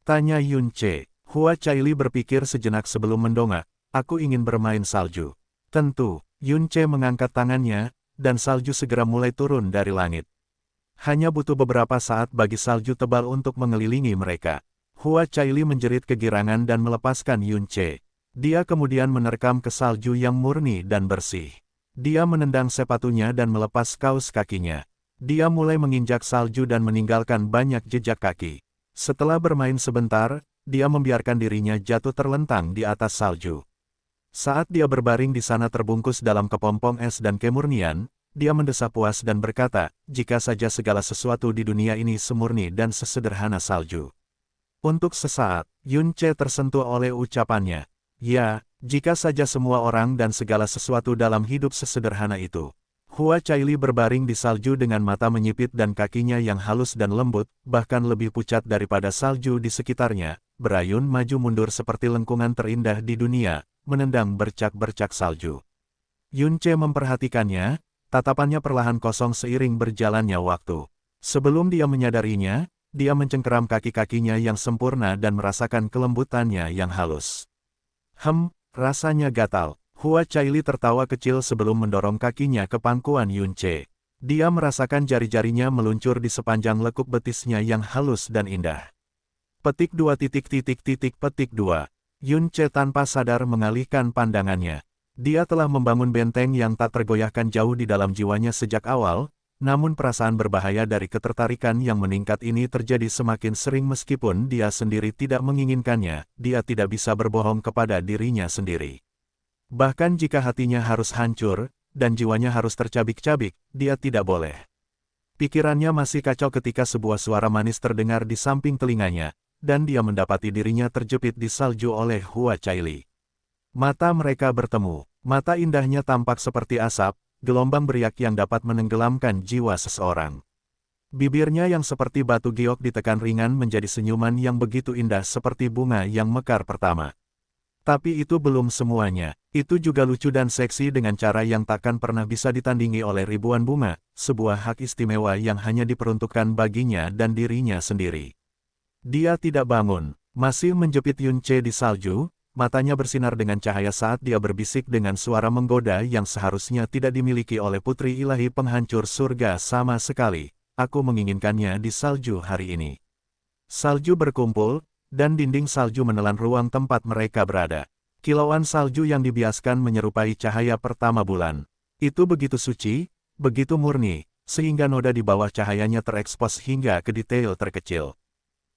[SPEAKER 1] Tanya Yun Ce. Hua Caili berpikir sejenak sebelum mendongak. Aku ingin bermain salju. Tentu, Yun Ce mengangkat tangannya, dan salju segera mulai turun dari langit. Hanya butuh beberapa saat bagi salju tebal untuk mengelilingi mereka. Hua Caili menjerit kegirangan dan melepaskan Yun Ce. Dia kemudian menerkam ke salju yang murni dan bersih. Dia menendang sepatunya dan melepas kaus kakinya. Dia mulai menginjak salju dan meninggalkan banyak jejak kaki. Setelah bermain sebentar, dia membiarkan dirinya jatuh terlentang di atas salju. Saat dia berbaring di sana terbungkus dalam kepompong es dan kemurnian, dia mendesah puas dan berkata, jika saja segala sesuatu di dunia ini semurni dan sesederhana salju. Untuk sesaat, Yun Ce tersentuh oleh ucapannya. Ya, jika saja semua orang dan segala sesuatu dalam hidup sesederhana itu. Hua Caili berbaring di salju dengan mata menyipit dan kakinya yang halus dan lembut, bahkan lebih pucat daripada salju di sekitarnya, berayun maju mundur seperti lengkungan terindah di dunia, menendang bercak-bercak salju. Yun Ce memperhatikannya, tatapannya perlahan kosong seiring berjalannya waktu. Sebelum dia menyadarinya, dia mencengkeram kaki-kakinya yang sempurna dan merasakan kelembutannya yang halus. Rasanya gatal. Hua Caili tertawa kecil sebelum mendorong kakinya ke pangkuan Yun Ce. Dia merasakan jari-jarinya meluncur di sepanjang lekuk betisnya yang halus dan indah. Petik 2. Yun Ce tanpa sadar mengalihkan pandangannya. Dia telah membangun benteng yang tak tergoyahkan jauh di dalam jiwanya sejak awal, namun perasaan berbahaya dari ketertarikan yang meningkat ini terjadi semakin sering meskipun dia sendiri tidak menginginkannya, dia tidak bisa berbohong kepada dirinya sendiri. Bahkan jika hatinya harus hancur, dan jiwanya harus tercabik-cabik, dia tidak boleh. Pikirannya masih kacau ketika sebuah suara manis terdengar di samping telinganya, dan dia mendapati dirinya terjepit di salju oleh Hua Caili. Mata mereka bertemu, mata indahnya tampak seperti asap, gelombang beriak yang dapat menenggelamkan jiwa seseorang. Bibirnya yang seperti batu giok ditekan ringan menjadi senyuman yang begitu indah seperti bunga yang mekar pertama. Tapi itu belum semuanya, itu juga lucu dan seksi dengan cara yang takkan pernah bisa ditandingi oleh ribuan bunga, sebuah hak istimewa yang hanya diperuntukkan baginya dan dirinya sendiri. Dia tidak bangun, masih menjepit Yun Ce di salju, matanya bersinar dengan cahaya saat dia berbisik dengan suara menggoda yang seharusnya tidak dimiliki oleh Putri Ilahi Penghancur Surga sama sekali. Aku menginginkannya di salju hari ini. Salju berkumpul, dan dinding salju menelan ruang tempat mereka berada. Kilauan salju yang dibiaskan menyerupai cahaya pertama bulan. Itu begitu suci, begitu murni, sehingga noda di bawah cahayanya terekspos hingga ke detail terkecil.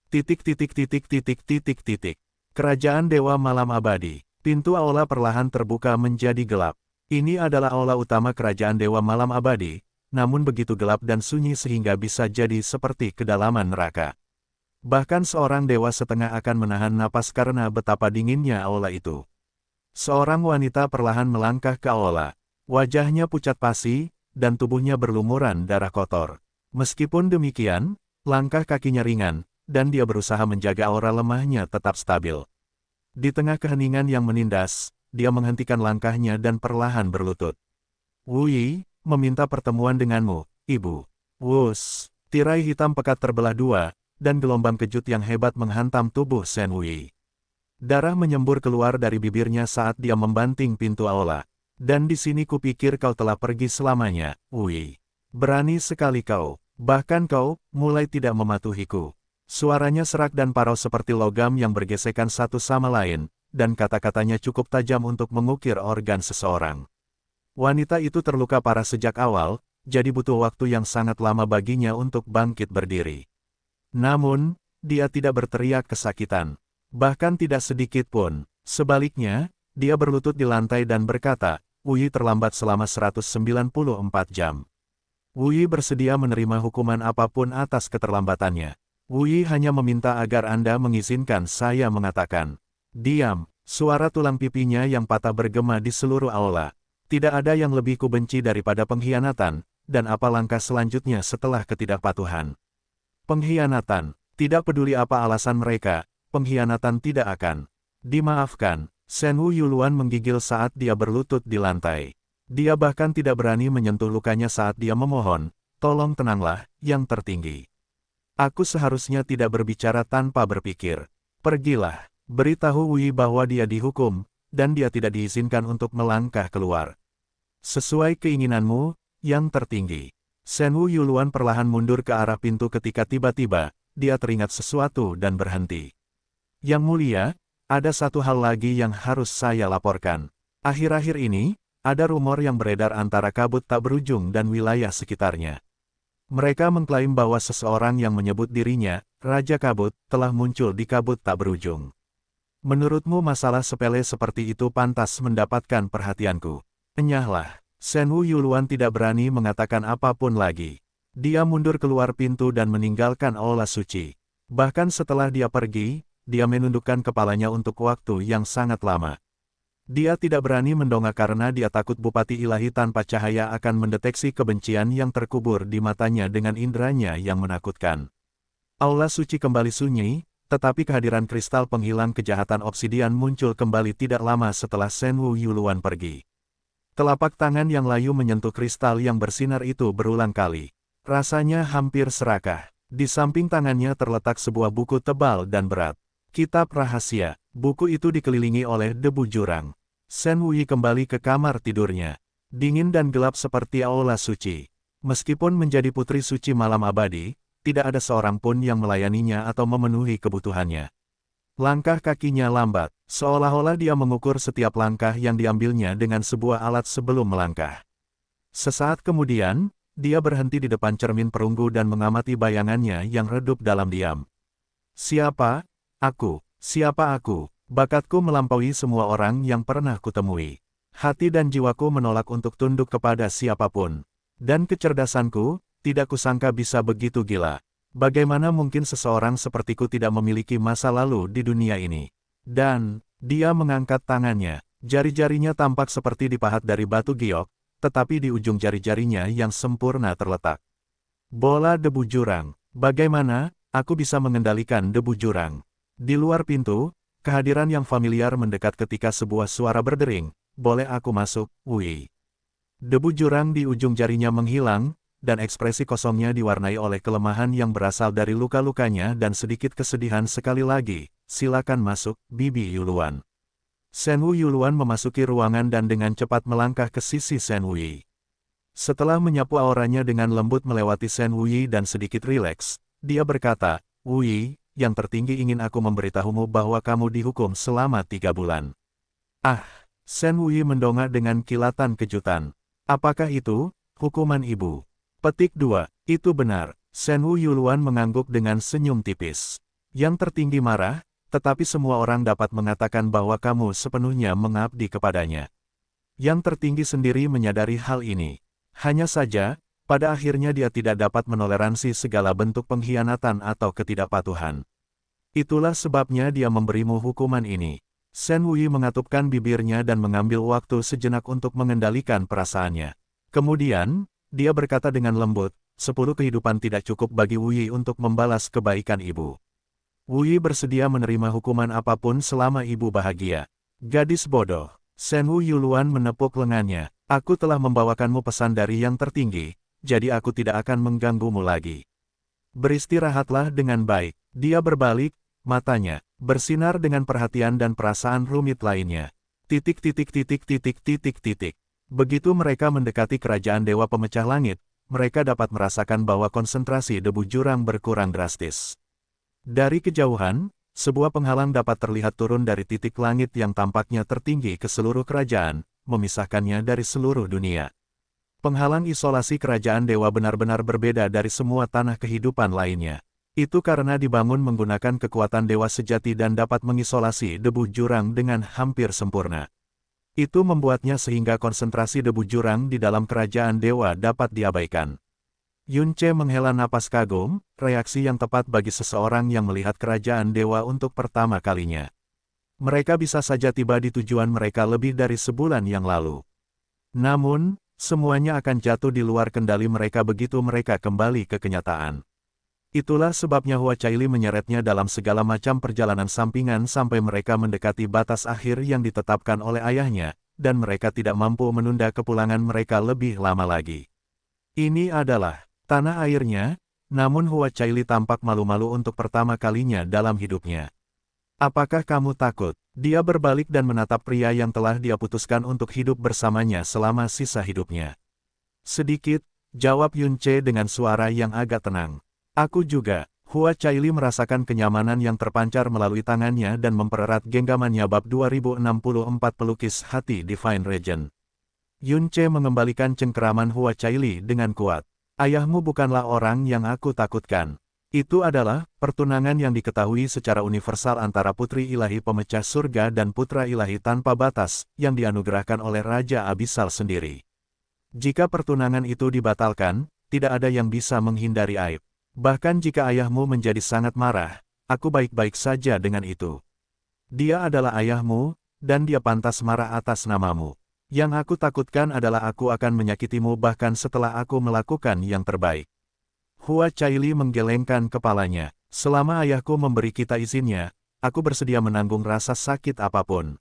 [SPEAKER 1] Titik titik titik titik titik titik. Kerajaan Dewa Malam Abadi. Pintu aula perlahan terbuka menjadi gelap. Ini adalah aula utama Kerajaan Dewa Malam Abadi, namun begitu gelap dan sunyi sehingga bisa jadi seperti kedalaman neraka. Bahkan seorang dewa setengah akan menahan napas karena betapa dinginnya aula itu. Seorang wanita perlahan melangkah ke aula. Wajahnya pucat pasi, dan tubuhnya berlumuran darah kotor. Meskipun demikian, langkah kakinya ringan, dan dia berusaha menjaga aura lemahnya tetap stabil. Di tengah keheningan yang menindas, dia menghentikan langkahnya dan perlahan berlutut. Wu Yi, meminta pertemuan denganmu, Ibu. Wus, tirai hitam pekat terbelah dua, dan gelombang kejut yang hebat menghantam tubuh Shen Wuyi. Darah menyembur keluar dari bibirnya saat dia membanting pintu aula. Dan di sini kupikir kau telah pergi selamanya, Wuyi. Berani sekali kau, bahkan kau, mulai tidak mematuhiku. Suaranya serak dan parau seperti logam yang bergesekan satu sama lain, dan kata-katanya cukup tajam untuk mengukir organ seseorang. Wanita itu terluka parah sejak awal, jadi butuh waktu yang sangat lama baginya untuk bangkit berdiri. Namun, dia tidak berteriak kesakitan. Bahkan tidak sedikit pun. Sebaliknya, dia berlutut di lantai dan berkata, Wuyi terlambat selama 194 jam. Wuyi bersedia menerima hukuman apapun atas keterlambatannya. Wuyi hanya meminta agar Anda mengizinkan saya mengatakan. Diam, suara tulang pipinya yang patah bergema di seluruh aula. Tidak ada yang lebih kubenci daripada pengkhianatan, dan apa langkah selanjutnya setelah ketidakpatuhan. Pengkhianatan, tidak peduli apa alasan mereka, pengkhianatan tidak akan dimaafkan. Shen Wu Yuluan menggigil saat dia berlutut di lantai. Dia bahkan tidak berani menyentuh lukanya saat dia memohon, tolong tenanglah, yang tertinggi. Aku seharusnya tidak berbicara tanpa berpikir. Pergilah, beritahu Wuyi bahwa dia dihukum, dan dia tidak diizinkan untuk melangkah keluar. Sesuai keinginanmu, yang tertinggi. Shen Wu Yuluan perlahan mundur ke arah pintu ketika tiba-tiba, dia teringat sesuatu dan berhenti. Yang mulia, ada satu hal lagi yang harus saya laporkan. Akhir-akhir ini, ada rumor yang beredar antara kabut tak berujung dan wilayah sekitarnya. Mereka mengklaim bahwa seseorang yang menyebut dirinya, Raja Kabut, telah muncul di kabut tak berujung. Menurutmu masalah sepele seperti itu pantas mendapatkan perhatianku? Enyahlah. Shen Wu Yuluan tidak berani mengatakan apapun lagi. Dia mundur keluar pintu dan meninggalkan aula suci. Bahkan setelah dia pergi, dia menundukkan kepalanya untuk waktu yang sangat lama. Dia tidak berani mendongak karena dia takut Bupati Ilahi tanpa cahaya akan mendeteksi kebencian yang terkubur di matanya dengan inderanya yang menakutkan. Aula suci kembali sunyi, tetapi kehadiran kristal penghilang kejahatan obsidian muncul kembali tidak lama setelah Shen Wu Yuluan pergi. Telapak tangan yang layu menyentuh kristal yang bersinar itu berulang kali. Rasanya hampir serakah. Di samping tangannya terletak sebuah buku tebal dan berat. Kitab rahasia. Buku itu dikelilingi oleh debu jurang. Shen Wuyi kembali ke kamar tidurnya. Dingin dan gelap seperti aula suci. Meskipun menjadi putri suci malam abadi, tidak ada seorang pun yang melayaninya atau memenuhi kebutuhannya. Langkah kakinya lambat, seolah-olah dia mengukur setiap langkah yang diambilnya dengan sebuah alat sebelum melangkah. Sesaat kemudian, dia berhenti di depan cermin perunggu dan mengamati bayangannya yang redup dalam diam. Siapa? Aku. Siapa aku? Bakatku melampaui semua orang yang pernah kutemui. Hati dan jiwaku menolak untuk tunduk kepada siapapun. Dan kecerdasanku, tidak kusangka bisa begitu gila. Bagaimana mungkin seseorang sepertiku tidak memiliki masa lalu di dunia ini? Dan, dia mengangkat tangannya. Jari-jarinya tampak seperti dipahat dari batu giok, tetapi di ujung jari-jarinya yang sempurna terletak bola debu jurang. Bagaimana aku bisa mengendalikan debu jurang? Di luar pintu, kehadiran yang familiar mendekat ketika sebuah suara berdering, boleh aku masuk, Wuyi? Debu jurang di ujung jarinya menghilang, dan ekspresi kosongnya diwarnai oleh kelemahan yang berasal dari luka-lukanya dan sedikit kesedihan. Sekali lagi, silakan masuk, Bibi Yuluan. Shen Wu Yuluan memasuki ruangan dan dengan cepat melangkah ke sisi Shen Wuyi. Setelah menyapu auranya dengan lembut melewati Shen Wuyi dan sedikit rileks, dia berkata, Wuyi, yang tertinggi ingin aku memberitahumu bahwa kamu dihukum selama 3 bulan. Ah, Shen Wuyi mendongak dengan kilatan kejutan. Apakah itu, hukuman ibu? Petik 2, itu benar. Shen Wu Yuluan mengangguk dengan senyum tipis. Yang tertinggi marah, tetapi semua orang dapat mengatakan bahwa kamu sepenuhnya mengabdi kepadanya. Yang tertinggi sendiri menyadari hal ini. Hanya saja, pada akhirnya dia tidak dapat menoleransi segala bentuk pengkhianatan atau ketidakpatuhan. Itulah sebabnya dia memberimu hukuman ini. Shen Wuyi mengatupkan bibirnya dan mengambil waktu sejenak untuk mengendalikan perasaannya. Kemudian, dia berkata dengan lembut, 10 kehidupan tidak cukup bagi Wuyi untuk membalas kebaikan ibu. Wuyi bersedia menerima hukuman apapun selama ibu bahagia. Gadis bodoh. Shen Wu Yuluan menepuk lengannya. Aku telah membawakanmu pesan dari yang tertinggi, jadi aku tidak akan mengganggumu lagi. Beristirahatlah dengan baik. Dia berbalik, matanya bersinar dengan perhatian dan perasaan rumit lainnya. Titik. Begitu mereka mendekati kerajaan Dewa Pemecah Langit, mereka dapat merasakan bahwa konsentrasi debu jurang berkurang drastis. Dari kejauhan, sebuah penghalang dapat terlihat turun dari titik langit yang tampaknya tertinggi ke seluruh kerajaan, memisahkannya dari seluruh dunia. Penghalang isolasi kerajaan dewa benar-benar berbeda dari semua tanah kehidupan lainnya. Itu karena dibangun menggunakan kekuatan dewa sejati dan dapat mengisolasi debu jurang dengan hampir sempurna. Itu membuatnya sehingga konsentrasi debu jurang di dalam kerajaan dewa dapat diabaikan. Yun Ce menghela napas kagum, reaksi yang tepat bagi seseorang yang melihat kerajaan dewa untuk pertama kalinya. Mereka bisa saja tiba di tujuan mereka lebih dari sebulan yang lalu. Namun, semuanya akan jatuh di luar kendali mereka begitu mereka kembali ke kenyataan. Itulah sebabnya Hua Caili menyeretnya dalam segala macam perjalanan sampingan sampai mereka mendekati batas akhir yang ditetapkan oleh ayahnya, dan mereka tidak mampu menunda kepulangan mereka lebih lama lagi. Ini adalah tanah airnya, namun Hua Caili tampak malu-malu untuk pertama kalinya dalam hidupnya. Apakah kamu takut? Dia berbalik dan menatap pria yang telah dia putuskan untuk hidup bersamanya selama sisa hidupnya. Sedikit, jawab Yun Ce dengan suara yang agak tenang. Aku juga. Hua Caili merasakan kenyamanan yang terpancar melalui tangannya dan mempererat genggamannya bab 2064 pelukis hati Divine Regent. Yun Ce mengembalikan cengkeraman Hua Caili dengan kuat. Ayahmu bukanlah orang yang aku takutkan. Itu adalah pertunangan yang diketahui secara universal antara Putri Ilahi Pemecah Surga dan Putra Ilahi Tanpa Batas, yang dianugerahkan oleh Raja Abisal sendiri. Jika pertunangan itu dibatalkan, tidak ada yang bisa menghindari aib. Bahkan jika ayahmu menjadi sangat marah, aku baik-baik saja dengan itu. Dia adalah ayahmu, dan dia pantas marah atas namamu. Yang aku takutkan adalah aku akan menyakitimu bahkan setelah aku melakukan yang terbaik. Hua Caili menggelengkan kepalanya. Selama ayahku memberi kita izinnya, aku bersedia menanggung rasa sakit apapun.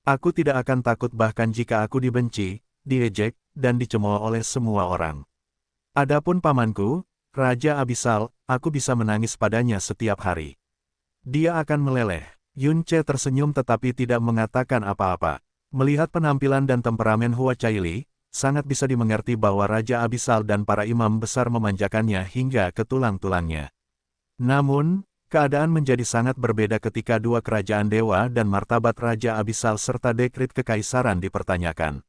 [SPEAKER 1] Aku tidak akan takut bahkan jika aku dibenci, diejek, dan dicemooh oleh semua orang. Adapun pamanku, Raja Abisal, aku bisa menangis padanya setiap hari. Dia akan meleleh. Yun Ce tersenyum tetapi tidak mengatakan apa-apa. Melihat penampilan dan temperamen Hua Caili, sangat bisa dimengerti bahwa Raja Abisal dan para imam besar memanjakannya hingga ke tulang-tulangnya. Namun, keadaan menjadi sangat berbeda ketika dua kerajaan dewa dan martabat Raja Abisal serta dekrit kekaisaran dipertanyakan.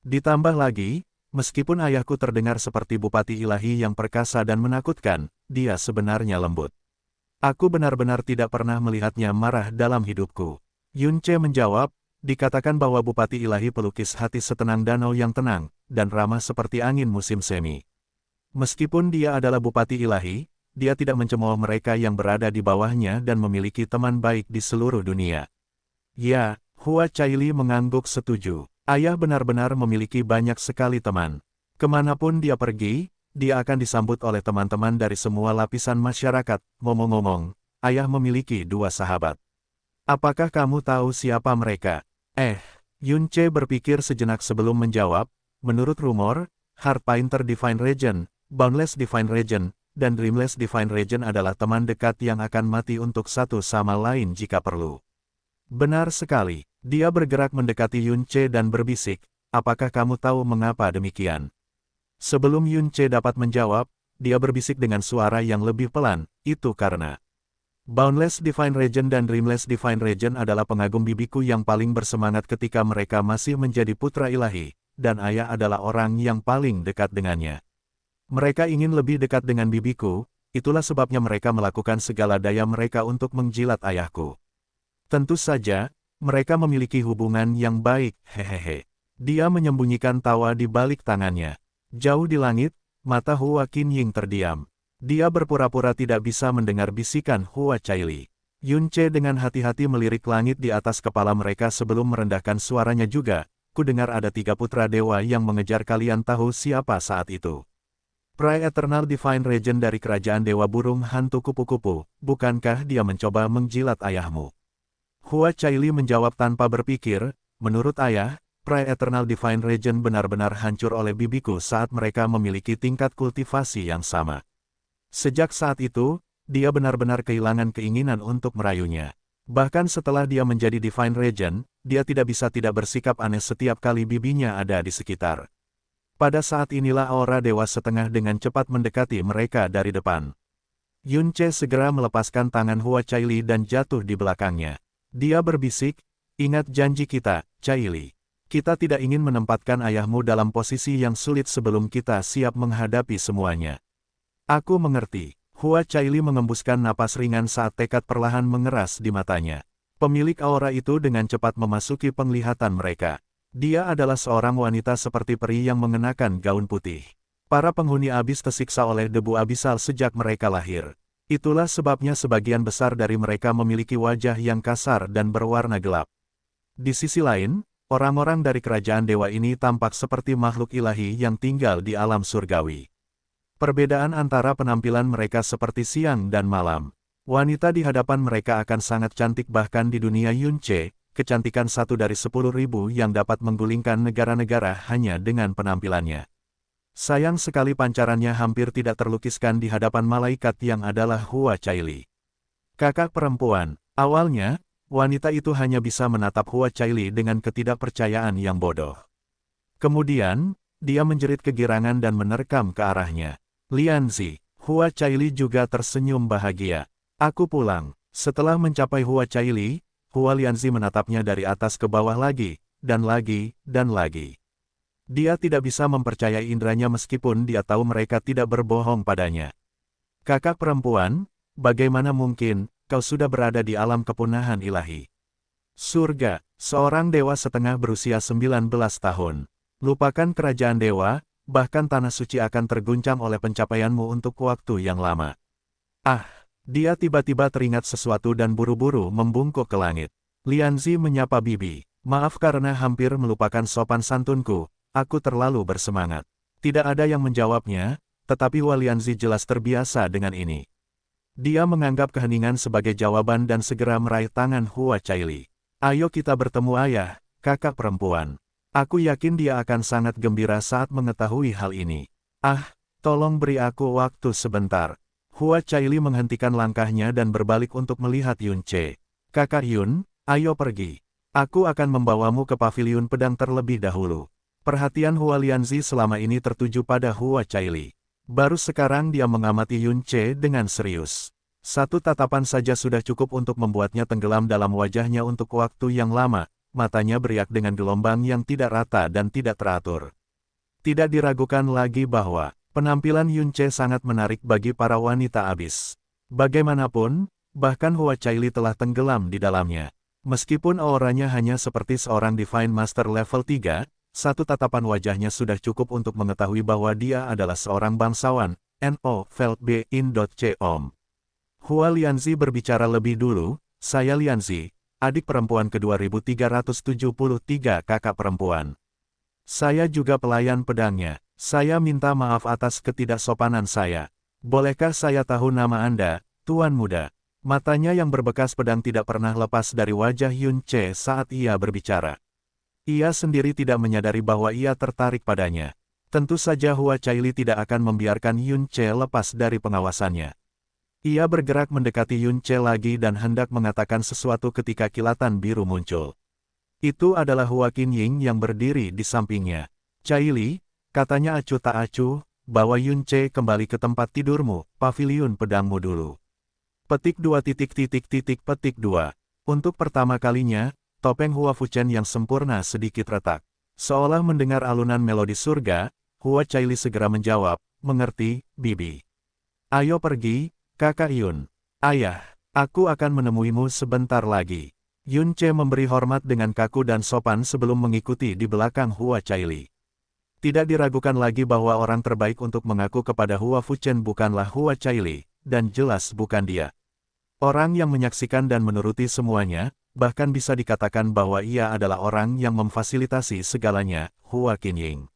[SPEAKER 1] Ditambah lagi, meskipun ayahku terdengar seperti Bupati Ilahi yang perkasa dan menakutkan, dia sebenarnya lembut. Aku benar-benar tidak pernah melihatnya marah dalam hidupku. Yun Ce menjawab, dikatakan bahwa Bupati Ilahi pelukis hati setenang danau yang tenang, dan ramah seperti angin musim semi. Meskipun dia adalah Bupati Ilahi, dia tidak mencemooh mereka yang berada di bawahnya dan memiliki teman baik di seluruh dunia. Ya, Hua Caili mengangguk setuju. Ayah benar-benar memiliki banyak sekali teman. Kemanapun dia pergi, dia akan disambut oleh teman-teman dari semua lapisan masyarakat. Ngomong-ngomong, ayah memiliki 2 sahabat. Apakah kamu tahu siapa mereka? Yun Ce berpikir sejenak sebelum menjawab. Menurut rumor, Heart Painter Divine Regent, Boundless Divine Regent, dan Dreamless Divine Regent adalah teman dekat yang akan mati untuk satu sama lain jika perlu. Benar sekali. Dia bergerak mendekati Yun Ce dan berbisik, apakah kamu tahu mengapa demikian? Sebelum Yun Ce dapat menjawab, dia berbisik dengan suara yang lebih pelan, itu karena Boundless Divine Regent dan Dreamless Divine Regent adalah pengagum bibiku yang paling bersemangat ketika mereka masih menjadi putra ilahi, dan ayah adalah orang yang paling dekat dengannya. Mereka ingin lebih dekat dengan bibiku, itulah sebabnya mereka melakukan segala daya mereka untuk menjilat ayahku. Tentu saja, mereka memiliki hubungan yang baik, hehehe. Dia menyembunyikan tawa di balik tangannya. Jauh di langit, mata Hua Qinying terdiam. Dia berpura-pura tidak bisa mendengar bisikan Hua Caili. Yunce dengan hati-hati melirik langit di atas kepala mereka sebelum merendahkan suaranya juga. Ku dengar ada 3 putra dewa yang mengejar kalian, tahu siapa saat itu? Prai Eternal Divine Regent dari kerajaan Dewa Burung Hantu Kupu-Kupu, bukankah dia mencoba menjilat ayahmu? Hua Caili menjawab tanpa berpikir, menurut ayah, Prai Eternal Divine Regent benar-benar hancur oleh bibiku saat mereka memiliki tingkat kultivasi yang sama. Sejak saat itu, dia benar-benar kehilangan keinginan untuk merayunya. Bahkan setelah dia menjadi Divine Regent, dia tidak bisa tidak bersikap aneh setiap kali bibinya ada di sekitar. Pada saat inilah aura dewa setengah dengan cepat mendekati mereka dari depan. Yunce segera melepaskan tangan Hua Caili dan jatuh di belakangnya. Dia berbisik, ingat janji kita, Caili. Kita tidak ingin menempatkan ayahmu dalam posisi yang sulit sebelum kita siap menghadapi semuanya. Aku mengerti. Hua Caili mengembuskan napas ringan saat tekad perlahan mengeras di matanya. Pemilik aura itu dengan cepat memasuki penglihatan mereka. Dia adalah seorang wanita seperti peri yang mengenakan gaun putih. Para penghuni abis tersiksa oleh debu abisal sejak mereka lahir. Itulah sebabnya sebagian besar dari mereka memiliki wajah yang kasar dan berwarna gelap. Di sisi lain, orang-orang dari kerajaan dewa ini tampak seperti makhluk ilahi yang tinggal di alam surgawi. Perbedaan antara penampilan mereka seperti siang dan malam. Wanita di hadapan mereka akan sangat cantik, bahkan di dunia Yunce, kecantikan 1 dari 10.000 yang dapat menggulingkan negara-negara hanya dengan penampilannya. Sayang sekali pancarannya hampir tidak terlukiskan di hadapan malaikat yang adalah Hua Caili. Kakak perempuan, awalnya, wanita itu hanya bisa menatap Hua Caili dengan ketidakpercayaan yang bodoh. Kemudian, dia menjerit kegirangan dan menerkam ke arahnya. Lianzi, Hua Caili juga tersenyum bahagia. Aku pulang. Setelah mencapai Hua Caili, Hua Lianzi menatapnya dari atas ke bawah lagi, dan lagi, dan lagi. Dia tidak bisa mempercayai indranya meskipun dia tahu mereka tidak berbohong padanya. Kakak perempuan, bagaimana mungkin, kau sudah berada di alam kepunahan ilahi? Surga, seorang dewa setengah berusia 19 tahun. Lupakan kerajaan dewa, bahkan tanah suci akan terguncang oleh pencapaianmu untuk waktu yang lama. Ah, dia tiba-tiba teringat sesuatu dan buru-buru membungkuk ke langit. Lianzi menyapa bibi. Maaf karena hampir melupakan sopan santunku, aku terlalu bersemangat. Tidak ada yang menjawabnya, tetapi Hua Lianzi jelas terbiasa dengan ini. Dia menganggap keheningan sebagai jawaban dan segera meraih tangan Hua Caili. Ayo kita bertemu ayah, kakak perempuan. Aku yakin dia akan sangat gembira saat mengetahui hal ini. Ah, tolong beri aku waktu sebentar. Hua Caili menghentikan langkahnya dan berbalik untuk melihat Yunce. Kakak Yun, ayo pergi. Aku akan membawamu ke paviliun pedang terlebih dahulu. Perhatian Hua Lianzi selama ini tertuju pada Hua Caili. Baru sekarang dia mengamati Yunce dengan serius. Satu tatapan saja sudah cukup untuk membuatnya tenggelam dalam wajahnya untuk waktu yang lama. Matanya beriak dengan gelombang yang tidak rata dan tidak teratur. Tidak diragukan lagi bahwa penampilan Yunce sangat menarik bagi para wanita abis. Bagaimanapun, bahkan Hua Caili telah tenggelam di dalamnya. Meskipun auranya hanya seperti seorang Divine Master level 3, satu tatapan wajahnya sudah cukup untuk mengetahui bahwa dia adalah seorang bangsawan, No. Felt B. In.com. Hua Lianzi berbicara lebih dulu, saya Lianzi, adik perempuan ke-2373 kakak perempuan. Saya juga pelayan pedangnya. Saya minta maaf atas ketidaksopanan saya. Bolehkah saya tahu nama Anda, Tuan Muda? Matanya yang berbekas pedang tidak pernah lepas dari wajah Yunce saat ia berbicara. Ia sendiri tidak menyadari bahwa ia tertarik padanya. Tentu saja Hua Caili tidak akan membiarkan Yunce lepas dari pengawasannya. Ia bergerak mendekati Yunce lagi dan hendak mengatakan sesuatu ketika kilatan biru muncul. Itu adalah Hua Qinying yang berdiri di sampingnya. Caili, katanya acuh tak acuh, bawa Yunce kembali ke tempat tidurmu, paviliun pedangmu dulu. Petik 2. Untuk pertama kalinya, topeng Hua Fuchen yang sempurna sedikit retak. Seolah mendengar alunan melodi surga, Hua Caili segera menjawab, mengerti, Bibi. Ayo pergi, Kakak Yun. Ayah, aku akan menemuimu sebentar lagi. Yun Ce memberi hormat dengan kaku dan sopan sebelum mengikuti di belakang Hua Caili. Tidak diragukan lagi bahwa orang terbaik untuk mengaku kepada Hua Fuchen bukanlah Hua Caili, dan jelas bukan dia. Orang yang menyaksikan dan menuruti semuanya, bahkan bisa dikatakan bahwa ia adalah orang yang memfasilitasi segalanya, Hua Qinying.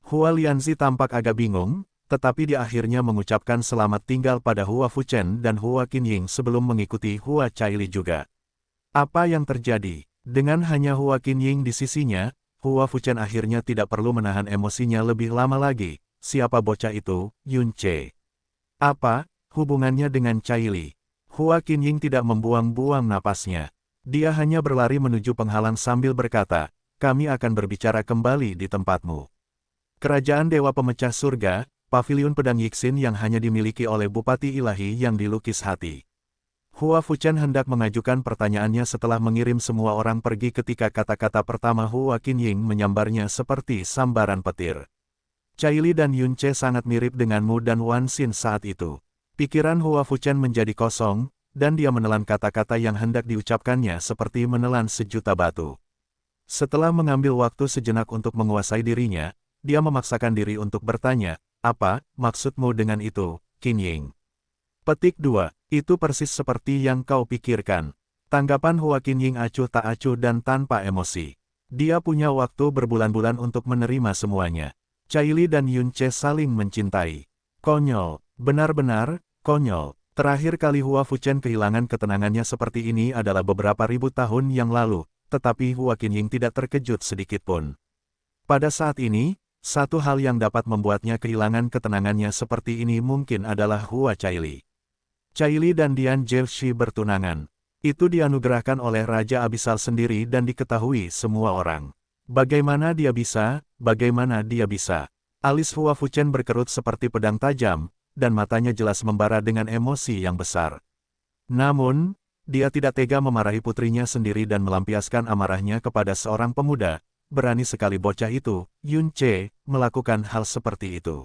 [SPEAKER 1] Hua Lianzi tampak agak bingung, tetapi dia akhirnya mengucapkan selamat tinggal pada Hua Fuchen dan Hua Qinying sebelum mengikuti Hua Caili juga. Apa yang terjadi? Dengan hanya Hua Qinying di sisinya, Hua Fuchen akhirnya tidak perlu menahan emosinya lebih lama lagi. Siapa bocah itu, Yun Ce? Apa hubungannya dengan Caili? Hua Qinying tidak membuang-buang napasnya. Dia hanya berlari menuju penghalang sambil berkata, kami akan berbicara kembali di tempatmu. Kerajaan Dewa Pemecah Surga, Paviliun Pedang Yixin yang hanya dimiliki oleh Bupati Ilahi yang dilukis hati. Hua Fuchen hendak mengajukan pertanyaannya setelah mengirim semua orang pergi ketika kata-kata pertama Hua Qinying menyambarnya seperti sambaran petir. Caili dan Yun Ce sangat mirip denganmu dan Wan Xin saat itu. Pikiran Hua Fuchen menjadi kosong, dan dia menelan kata-kata yang hendak diucapkannya seperti menelan sejuta batu. Setelah mengambil waktu sejenak untuk menguasai dirinya, dia memaksakan diri untuk bertanya, apa maksudmu dengan itu, Qinying? Petik 2. Itu persis seperti yang kau pikirkan. Tanggapan Hua Qinying acuh tak acuh dan tanpa emosi. Dia punya waktu berbulan-bulan untuk menerima semuanya. Caili dan Yun Ce saling mencintai. Konyol, benar-benar konyol. Terakhir kali Hua Fuchen kehilangan ketenangannya seperti ini adalah beberapa ribu tahun yang lalu, tetapi Hua Qinying tidak terkejut sedikitpun. Pada saat ini, satu hal yang dapat membuatnya kehilangan ketenangannya seperti ini mungkin adalah Hua Caili. Caili dan Dian Zhexi bertunangan. Itu dianugerahkan oleh Raja Abisal sendiri dan diketahui semua orang. Bagaimana dia bisa? Alis Hua Fuchen berkerut seperti pedang tajam, dan matanya jelas membara dengan emosi yang besar. Namun, dia tidak tega memarahi putrinya sendiri dan melampiaskan amarahnya kepada seorang pemuda. Berani sekali bocah itu, Yun Ce, melakukan hal seperti itu.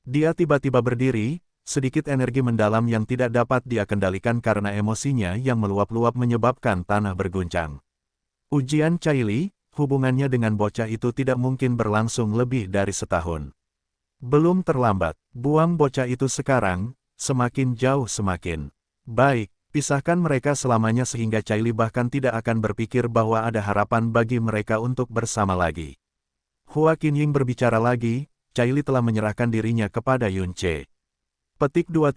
[SPEAKER 1] Dia tiba-tiba berdiri, sedikit energi mendalam yang tidak dapat dia kendalikan karena emosinya yang meluap-luap menyebabkan tanah berguncang. Ujian Caili, hubungannya dengan bocah itu tidak mungkin berlangsung lebih dari setahun. Belum terlambat, buang bocah itu sekarang, semakin jauh semakin baik. Pisahkan mereka selamanya sehingga Caili bahkan tidak akan berpikir bahwa ada harapan bagi mereka untuk bersama lagi. Hua Qinying berbicara lagi, Caili telah menyerahkan dirinya kepada Yun Ce. Petik 2.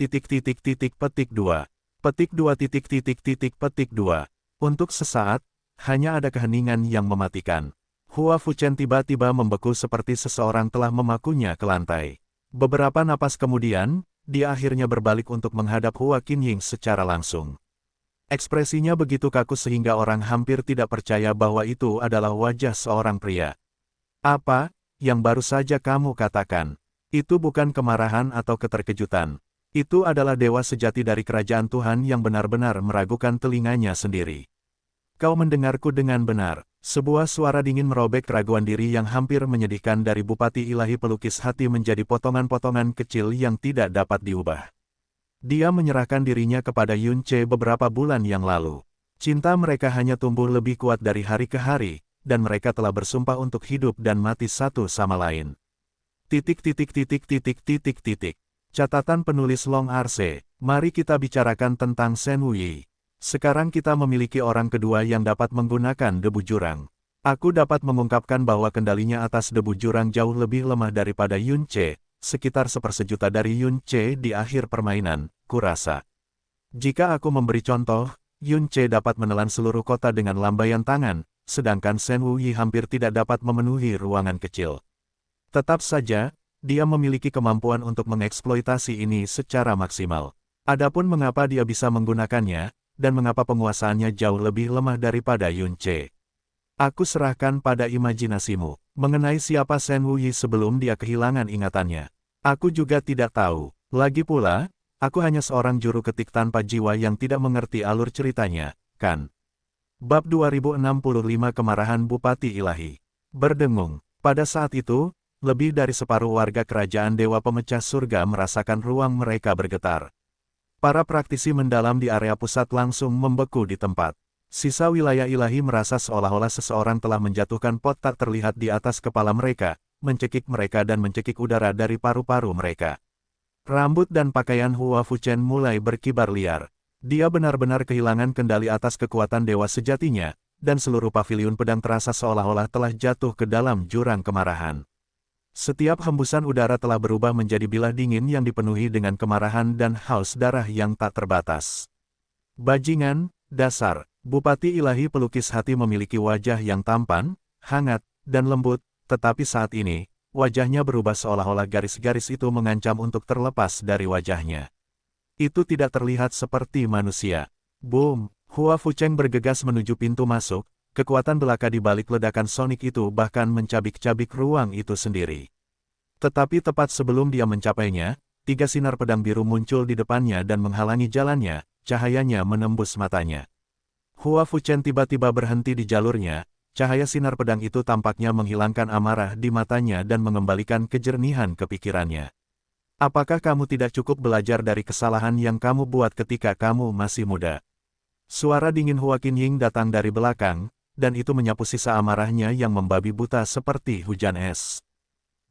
[SPEAKER 1] Untuk sesaat, hanya ada keheningan yang mematikan. Hua Fuchen tiba-tiba membeku seperti seseorang telah memakunya ke lantai. Beberapa napas kemudian, dia akhirnya berbalik untuk menghadap Hua Qinying secara langsung. Ekspresinya begitu kaku sehingga orang hampir tidak percaya bahwa itu adalah wajah seorang pria. Apa yang baru saja kamu katakan? Itu bukan kemarahan atau keterkejutan. Itu adalah dewa sejati dari kerajaan Tuhan yang benar-benar meragukan telinganya sendiri. Kau mendengarku dengan benar. Sebuah suara dingin merobek keraguan diri yang hampir menyedihkan dari Bupati Ilahi pelukis hati menjadi potongan-potongan kecil yang tidak dapat diubah. Dia menyerahkan dirinya kepada Yun Ce beberapa bulan yang lalu. Cinta mereka hanya tumbuh lebih kuat dari hari ke hari, dan mereka telah bersumpah untuk hidup dan mati satu sama lain. Catatan penulis Long Arse, mari kita bicarakan tentang Shen Wuyi. Sekarang kita memiliki orang kedua yang dapat menggunakan debu jurang. Aku dapat mengungkapkan bahwa kendalinya atas debu jurang jauh lebih lemah daripada Yun Ce, sekitar sepersejuta dari Yun Ce di akhir permainan, kurasa. Jika aku memberi contoh, Yun Ce dapat menelan seluruh kota dengan lambaian tangan, sedangkan Shen Wuyi hampir tidak dapat memenuhi ruangan kecil. Tetap saja, dia memiliki kemampuan untuk mengeksploitasi ini secara maksimal. Adapun mengapa dia bisa menggunakannya, dan mengapa penguasaannya jauh lebih lemah daripada Yun Ce. Aku serahkan pada imajinasimu. Mengenai siapa Shen Wuyi sebelum dia kehilangan ingatannya. Aku juga tidak tahu. Lagi pula, Aku hanya seorang juru ketik tanpa jiwa yang tidak mengerti alur ceritanya, kan? Bab 2065 Kemarahan Bupati Ilahi. Berdengung. Pada saat itu, lebih dari separuh warga kerajaan Dewa Pemecah Surga merasakan ruang mereka bergetar. Para praktisi mendalam di area pusat langsung membeku di tempat. Sisa wilayah ilahi merasa seolah-olah seseorang telah menjatuhkan pot tak terlihat di atas kepala mereka, mencekik mereka dan mencekik udara dari paru-paru mereka. Rambut dan pakaian Hua Fuchen mulai berkibar liar. Dia benar-benar kehilangan kendali atas kekuatan dewa sejatinya, dan seluruh paviliun pedang terasa seolah-olah telah jatuh ke dalam jurang kemarahan. Setiap hembusan udara telah berubah menjadi bilah dingin yang dipenuhi dengan kemarahan dan haus darah yang tak terbatas. Bajingan, dasar, Bupati Ilahi pelukis hati memiliki wajah yang tampan, hangat, dan lembut, tetapi saat ini, wajahnya berubah seolah-olah garis-garis itu mengancam untuk terlepas dari wajahnya. Itu tidak terlihat seperti manusia. Boom! Hua Fucheng bergegas menuju pintu masuk, kekuatan belaka di balik ledakan sonik itu bahkan mencabik-cabik ruang itu sendiri. Tetapi tepat sebelum dia mencapainya, 3 sinar pedang biru muncul di depannya dan menghalangi jalannya, cahayanya menembus matanya. Hua Fuchen tiba-tiba berhenti di jalurnya. Cahaya sinar pedang itu tampaknya menghilangkan amarah di matanya dan mengembalikan kejernihan ke pikirannya. Apakah kamu tidak cukup belajar dari kesalahan yang kamu buat ketika kamu masih muda? Suara dingin Hua Qinying datang dari belakang, dan itu menyapu sisa amarahnya yang membabi buta seperti hujan es.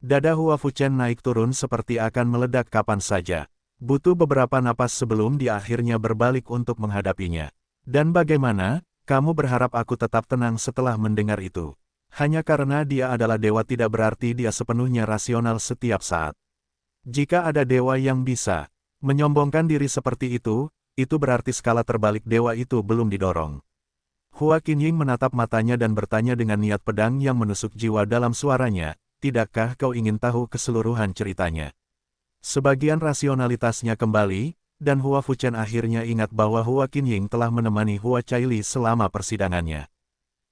[SPEAKER 1] Dada Hua Fuchen naik turun seperti akan meledak kapan saja. Butuh beberapa napas sebelum dia akhirnya berbalik untuk menghadapinya. Dan bagaimana? Kamu berharap aku tetap tenang setelah mendengar itu. Hanya karena dia adalah dewa tidak berarti dia sepenuhnya rasional setiap saat. Jika ada dewa yang bisa menyombongkan diri seperti itu berarti skala terbalik dewa itu belum didorong. Hua Qinying menatap matanya dan bertanya dengan niat pedang yang menusuk jiwa dalam suaranya, tidakkah kau ingin tahu keseluruhan ceritanya? Sebagian rasionalitasnya kembali, dan Hua Fuchen akhirnya ingat bahwa Hua Qinying telah menemani Hua Caili selama persidangannya.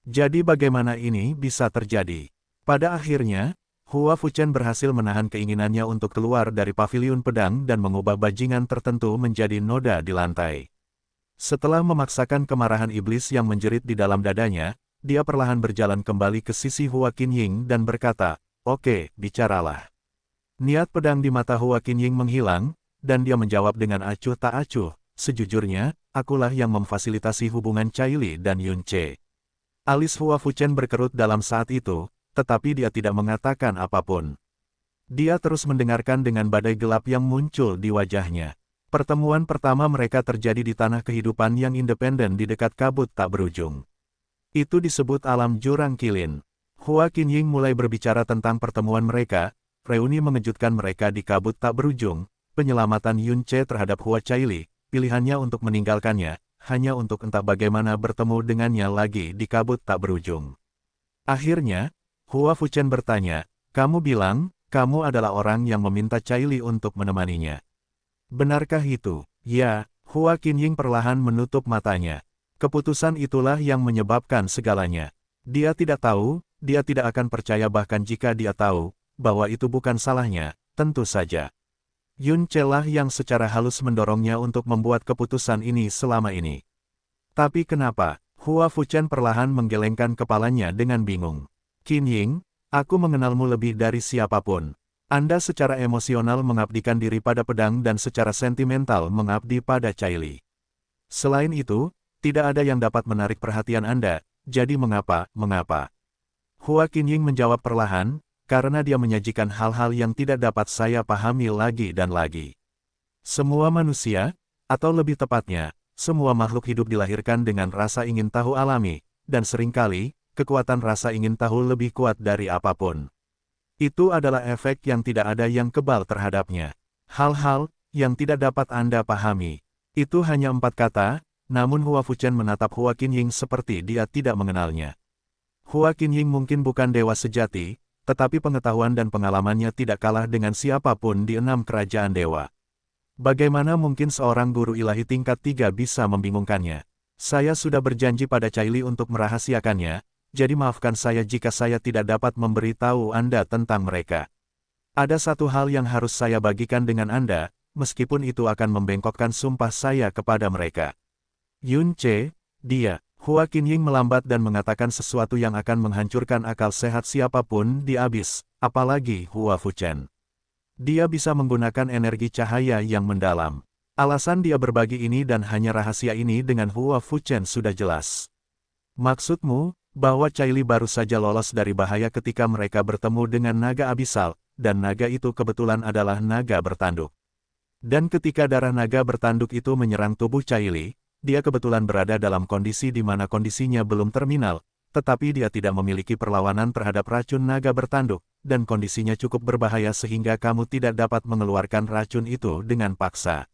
[SPEAKER 1] Jadi bagaimana ini bisa terjadi? Pada akhirnya, Hua Fuchen berhasil menahan keinginannya untuk keluar dari paviliun pedang dan mengubah bajingan tertentu menjadi noda di lantai. Setelah memaksakan kemarahan iblis yang menjerit di dalam dadanya, dia perlahan berjalan kembali ke sisi Hua Qinying dan berkata, "Oke, bicaralah." Niat pedang di mata Hua Qinying menghilang, dan dia menjawab dengan acuh tak acuh, "Sejujurnya, akulah yang memfasilitasi hubungan Caili dan Yunce." Alis Hua Fuchen berkerut dalam saat itu, tetapi dia tidak mengatakan apapun. Dia terus mendengarkan dengan badai gelap yang muncul di wajahnya. Pertemuan pertama mereka terjadi di tanah kehidupan yang independen di dekat kabut tak berujung. Itu disebut alam jurang kilin. Hua Qinying mulai berbicara tentang pertemuan mereka, reuni mengejutkan mereka di kabut tak berujung, penyelamatan Yunce terhadap Hua Caili, pilihannya untuk meninggalkannya, hanya untuk entah bagaimana bertemu dengannya lagi di kabut tak berujung. Akhirnya, Hua Fuchen bertanya, "Kamu bilang, kamu adalah orang yang meminta Caili untuk menemaninya. Benarkah itu?" "Ya." Hua Qinying perlahan menutup matanya. Keputusan itulah yang menyebabkan segalanya. Dia tidak tahu, dia tidak akan percaya bahkan jika dia tahu, bahwa itu bukan salahnya, tentu saja. Yunce lah yang secara halus mendorongnya untuk membuat keputusan ini selama ini. Tapi kenapa? Hua Fuchen perlahan menggelengkan kepalanya dengan bingung. "Qinying, aku mengenalmu lebih dari siapapun. Anda secara emosional mengabdikan diri pada pedang dan secara sentimental mengabdi pada Caili. Selain itu, tidak ada yang dapat menarik perhatian Anda, jadi mengapa?" Hua Qinying menjawab perlahan, karena dia menyajikan hal-hal yang tidak dapat saya pahami lagi dan lagi. Semua manusia, atau lebih tepatnya, semua makhluk hidup dilahirkan dengan rasa ingin tahu alami, dan seringkali, kekuatan rasa ingin tahu lebih kuat dari apapun. Itu adalah efek yang tidak ada yang kebal terhadapnya. Hal-hal yang tidak dapat Anda pahami. Itu hanya 4 kata, namun Hua Fuchen menatap Hua Qinying seperti dia tidak mengenalnya. Hua Qinying mungkin bukan dewa sejati, tetapi pengetahuan dan pengalamannya tidak kalah dengan siapapun di 6 kerajaan dewa. Bagaimana mungkin seorang guru ilahi tingkat 3 bisa membingungkannya? Saya sudah berjanji pada Caili untuk merahasiakannya, jadi maafkan saya jika saya tidak dapat memberitahu Anda tentang mereka. Ada satu hal yang harus saya bagikan dengan Anda, meskipun itu akan membengkokkan sumpah saya kepada mereka. Yun Ce, dia, Hua Qinying melambat dan mengatakan sesuatu yang akan menghancurkan akal sehat siapapun di abis, apalagi Hua Fuchen. Dia bisa menggunakan energi cahaya yang mendalam. Alasan dia berbagi ini dan hanya rahasia ini dengan Hua Fuchen sudah jelas. Maksudmu, bahwa Caili baru saja lolos dari bahaya ketika mereka bertemu dengan naga abisal, dan naga itu kebetulan adalah naga bertanduk. Dan ketika darah naga bertanduk itu menyerang tubuh Caili, dia kebetulan berada dalam kondisi di mana kondisinya belum terminal, tetapi dia tidak memiliki perlawanan terhadap racun naga bertanduk, dan kondisinya cukup berbahaya sehingga kamu tidak dapat mengeluarkan racun itu dengan paksa.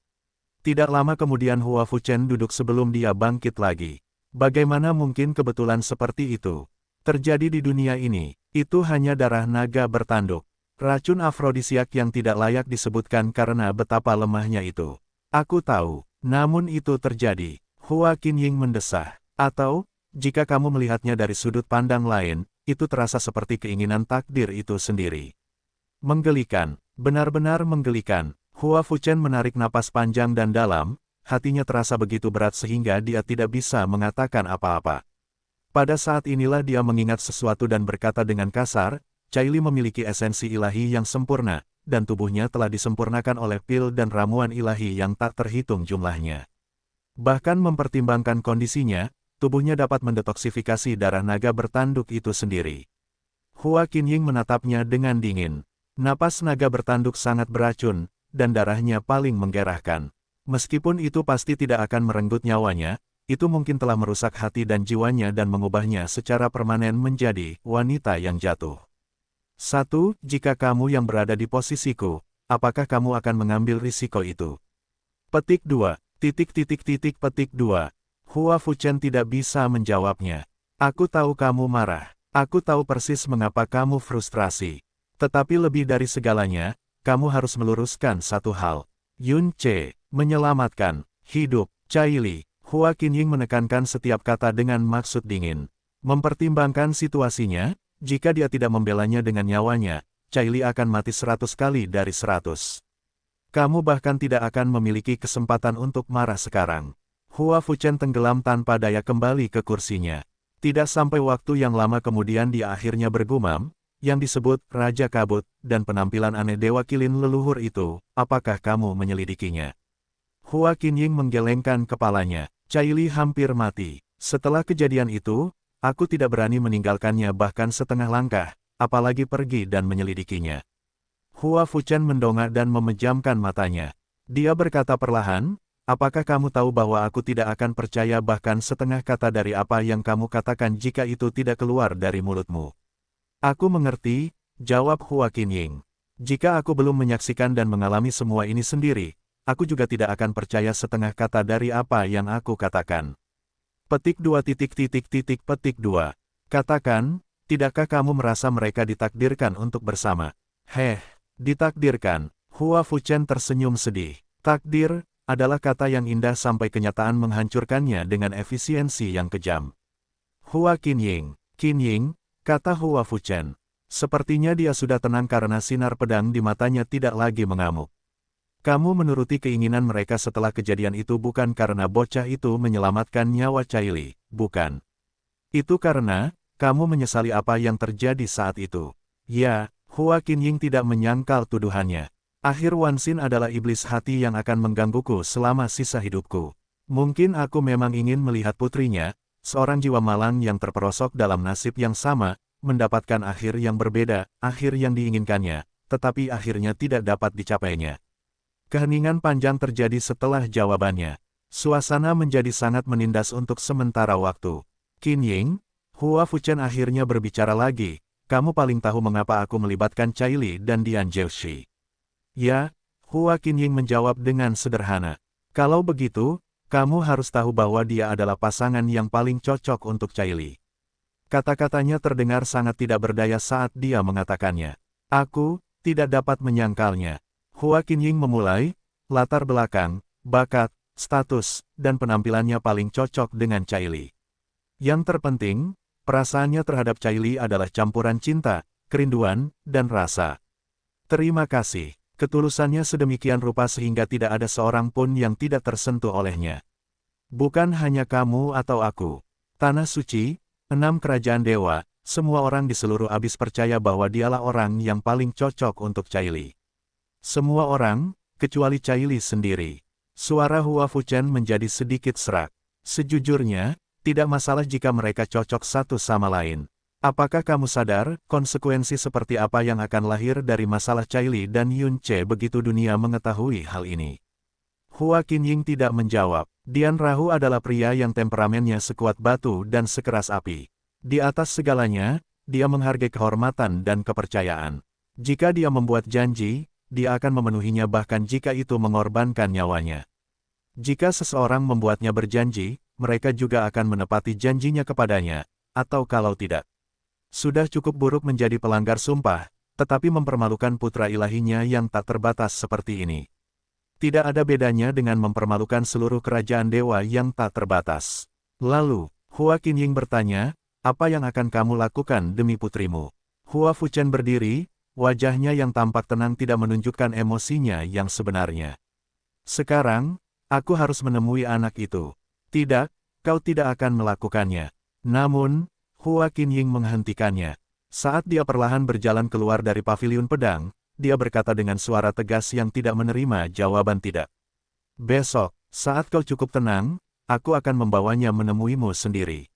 [SPEAKER 1] Tidak lama kemudian Hua Fuchen duduk sebelum dia bangkit lagi. Bagaimana mungkin kebetulan seperti itu terjadi di dunia ini? Itu hanya darah naga bertanduk. Racun afrodisiak yang tidak layak disebutkan karena betapa lemahnya itu. Aku tahu, namun itu terjadi. Hua Qinying mendesah. Atau, jika kamu melihatnya dari sudut pandang lain, itu terasa seperti keinginan takdir itu sendiri. Menggelikan, benar-benar menggelikan. Hua Fuchen menarik napas panjang dan dalam, hatinya terasa begitu berat sehingga dia tidak bisa mengatakan apa-apa. Pada saat inilah dia mengingat sesuatu dan berkata dengan kasar, Caili memiliki esensi ilahi yang sempurna, dan tubuhnya telah disempurnakan oleh pil dan ramuan ilahi yang tak terhitung jumlahnya. Bahkan mempertimbangkan kondisinya, tubuhnya dapat mendetoksifikasi darah naga bertanduk itu sendiri. Hua Qinying menatapnya dengan dingin. Napas naga bertanduk sangat beracun, dan darahnya paling menggerahkan. Meskipun itu pasti tidak akan merenggut nyawanya, itu mungkin telah merusak hati dan jiwanya dan mengubahnya secara permanen menjadi wanita yang jatuh. 1. Jika kamu yang berada di posisiku, apakah kamu akan mengambil risiko itu? Petik 2. Petik 2. Hua Fuchen tidak bisa menjawabnya. Aku tahu kamu marah. Aku tahu persis mengapa kamu frustrasi. Tetapi lebih dari segalanya, kamu harus meluruskan satu hal. Yun Ce, menyelamatkan hidup Caili. Hua Qinying menekankan setiap kata dengan maksud dingin. Mempertimbangkan situasinya, jika dia tidak membelanya dengan nyawanya, Caili akan mati 100 kali dari 100. Kamu bahkan tidak akan memiliki kesempatan untuk marah sekarang. Hua Fuchen tenggelam tanpa daya kembali ke kursinya. Tidak sampai waktu yang lama kemudian dia akhirnya bergumam, yang disebut Raja Kabut, dan penampilan aneh Dewa Kilin leluhur itu, apakah kamu menyelidikinya? Hua Qinying menggelengkan kepalanya. Caili hampir mati. Setelah kejadian itu, aku tidak berani meninggalkannya bahkan setengah langkah, apalagi pergi dan menyelidikinya. Hua Fuchen mendongak dan memejamkan matanya. Dia berkata perlahan, apakah kamu tahu bahwa aku tidak akan percaya bahkan setengah kata dari apa yang kamu katakan jika itu tidak keluar dari mulutmu? Aku mengerti, jawab Hua Qinying. Jika aku belum menyaksikan dan mengalami semua ini sendiri, aku juga tidak akan percaya setengah kata dari apa yang aku katakan. Petik 2. Petik 2. Katakan, tidakkah kamu merasa mereka ditakdirkan untuk bersama? Ditakdirkan. Hua Fuchen tersenyum sedih. Takdir adalah kata yang indah sampai kenyataan menghancurkannya dengan efisiensi yang kejam. Hua Qinying, kata Hua Fuchen. Sepertinya dia sudah tenang karena sinar pedang di matanya tidak lagi mengamuk. Kamu menuruti keinginan mereka setelah kejadian itu bukan karena bocah itu menyelamatkan nyawa Caili, bukan. Itu karena, kamu menyesali apa yang terjadi saat itu. Ya, Hua Qinying tidak menyangkal tuduhannya. Akhir Wanxin adalah iblis hati yang akan menggangguku selama sisa hidupku. Mungkin aku memang ingin melihat putrinya, seorang jiwa malang yang terperosok dalam nasib yang sama, mendapatkan akhir yang berbeda, akhir yang diinginkannya, tetapi akhirnya tidak dapat dicapainya. Keheningan panjang terjadi setelah jawabannya. Suasana menjadi sangat menindas untuk sementara waktu. Qinying, Hua Fuchen akhirnya berbicara lagi, kamu paling tahu mengapa aku melibatkan Caili dan Dian Zhouxi. Ya, Hua Qinying menjawab dengan sederhana. Kalau begitu, kamu harus tahu bahwa dia adalah pasangan yang paling cocok untuk Caili. Kata-katanya terdengar sangat tidak berdaya saat dia mengatakannya. Aku tidak dapat menyangkalnya. Hua Qinying memulai, latar belakang, bakat, status, dan penampilannya paling cocok dengan Caili. Yang terpenting, perasaannya terhadap Caili adalah campuran cinta, kerinduan, dan rasa. Terima kasih. Ketulusannya sedemikian rupa sehingga tidak ada seorang pun yang tidak tersentuh olehnya. Bukan hanya kamu atau aku. Tanah suci, 6 kerajaan dewa, semua orang di seluruh abis percaya bahwa dialah orang yang paling cocok untuk Caili. Semua orang, kecuali Caili sendiri. Suara Hua Fuchen menjadi sedikit serak. Sejujurnya, tidak masalah jika mereka cocok satu sama lain. Apakah kamu sadar, konsekuensi seperti apa yang akan lahir dari masalah Caili dan Yun Ce begitu dunia mengetahui hal ini? Hua Qinying tidak menjawab. Dian Rahu adalah pria yang temperamennya sekuat batu dan sekeras api. Di atas segalanya, dia menghargai kehormatan dan kepercayaan. Jika dia membuat janji, dia akan memenuhinya bahkan jika itu mengorbankan nyawanya. Jika seseorang membuatnya berjanji, mereka juga akan menepati janjinya kepadanya, atau kalau tidak. Sudah cukup buruk menjadi pelanggar sumpah, tetapi mempermalukan putra ilahinya yang tak terbatas seperti ini. Tidak ada bedanya dengan mempermalukan seluruh kerajaan dewa yang tak terbatas. Lalu, Hua Qinying bertanya, apa yang akan kamu lakukan demi putrimu? Hua Fuchen berdiri, wajahnya yang tampak tenang tidak menunjukkan emosinya yang sebenarnya. Sekarang, aku harus menemui anak itu. Tidak, kau tidak akan melakukannya. Namun, Hua Qinying menghentikannya. Saat dia perlahan berjalan keluar dari paviliun pedang, dia berkata dengan suara tegas yang tidak menerima jawaban tidak. Besok, saat kau cukup tenang, aku akan membawanya menemuimu sendiri.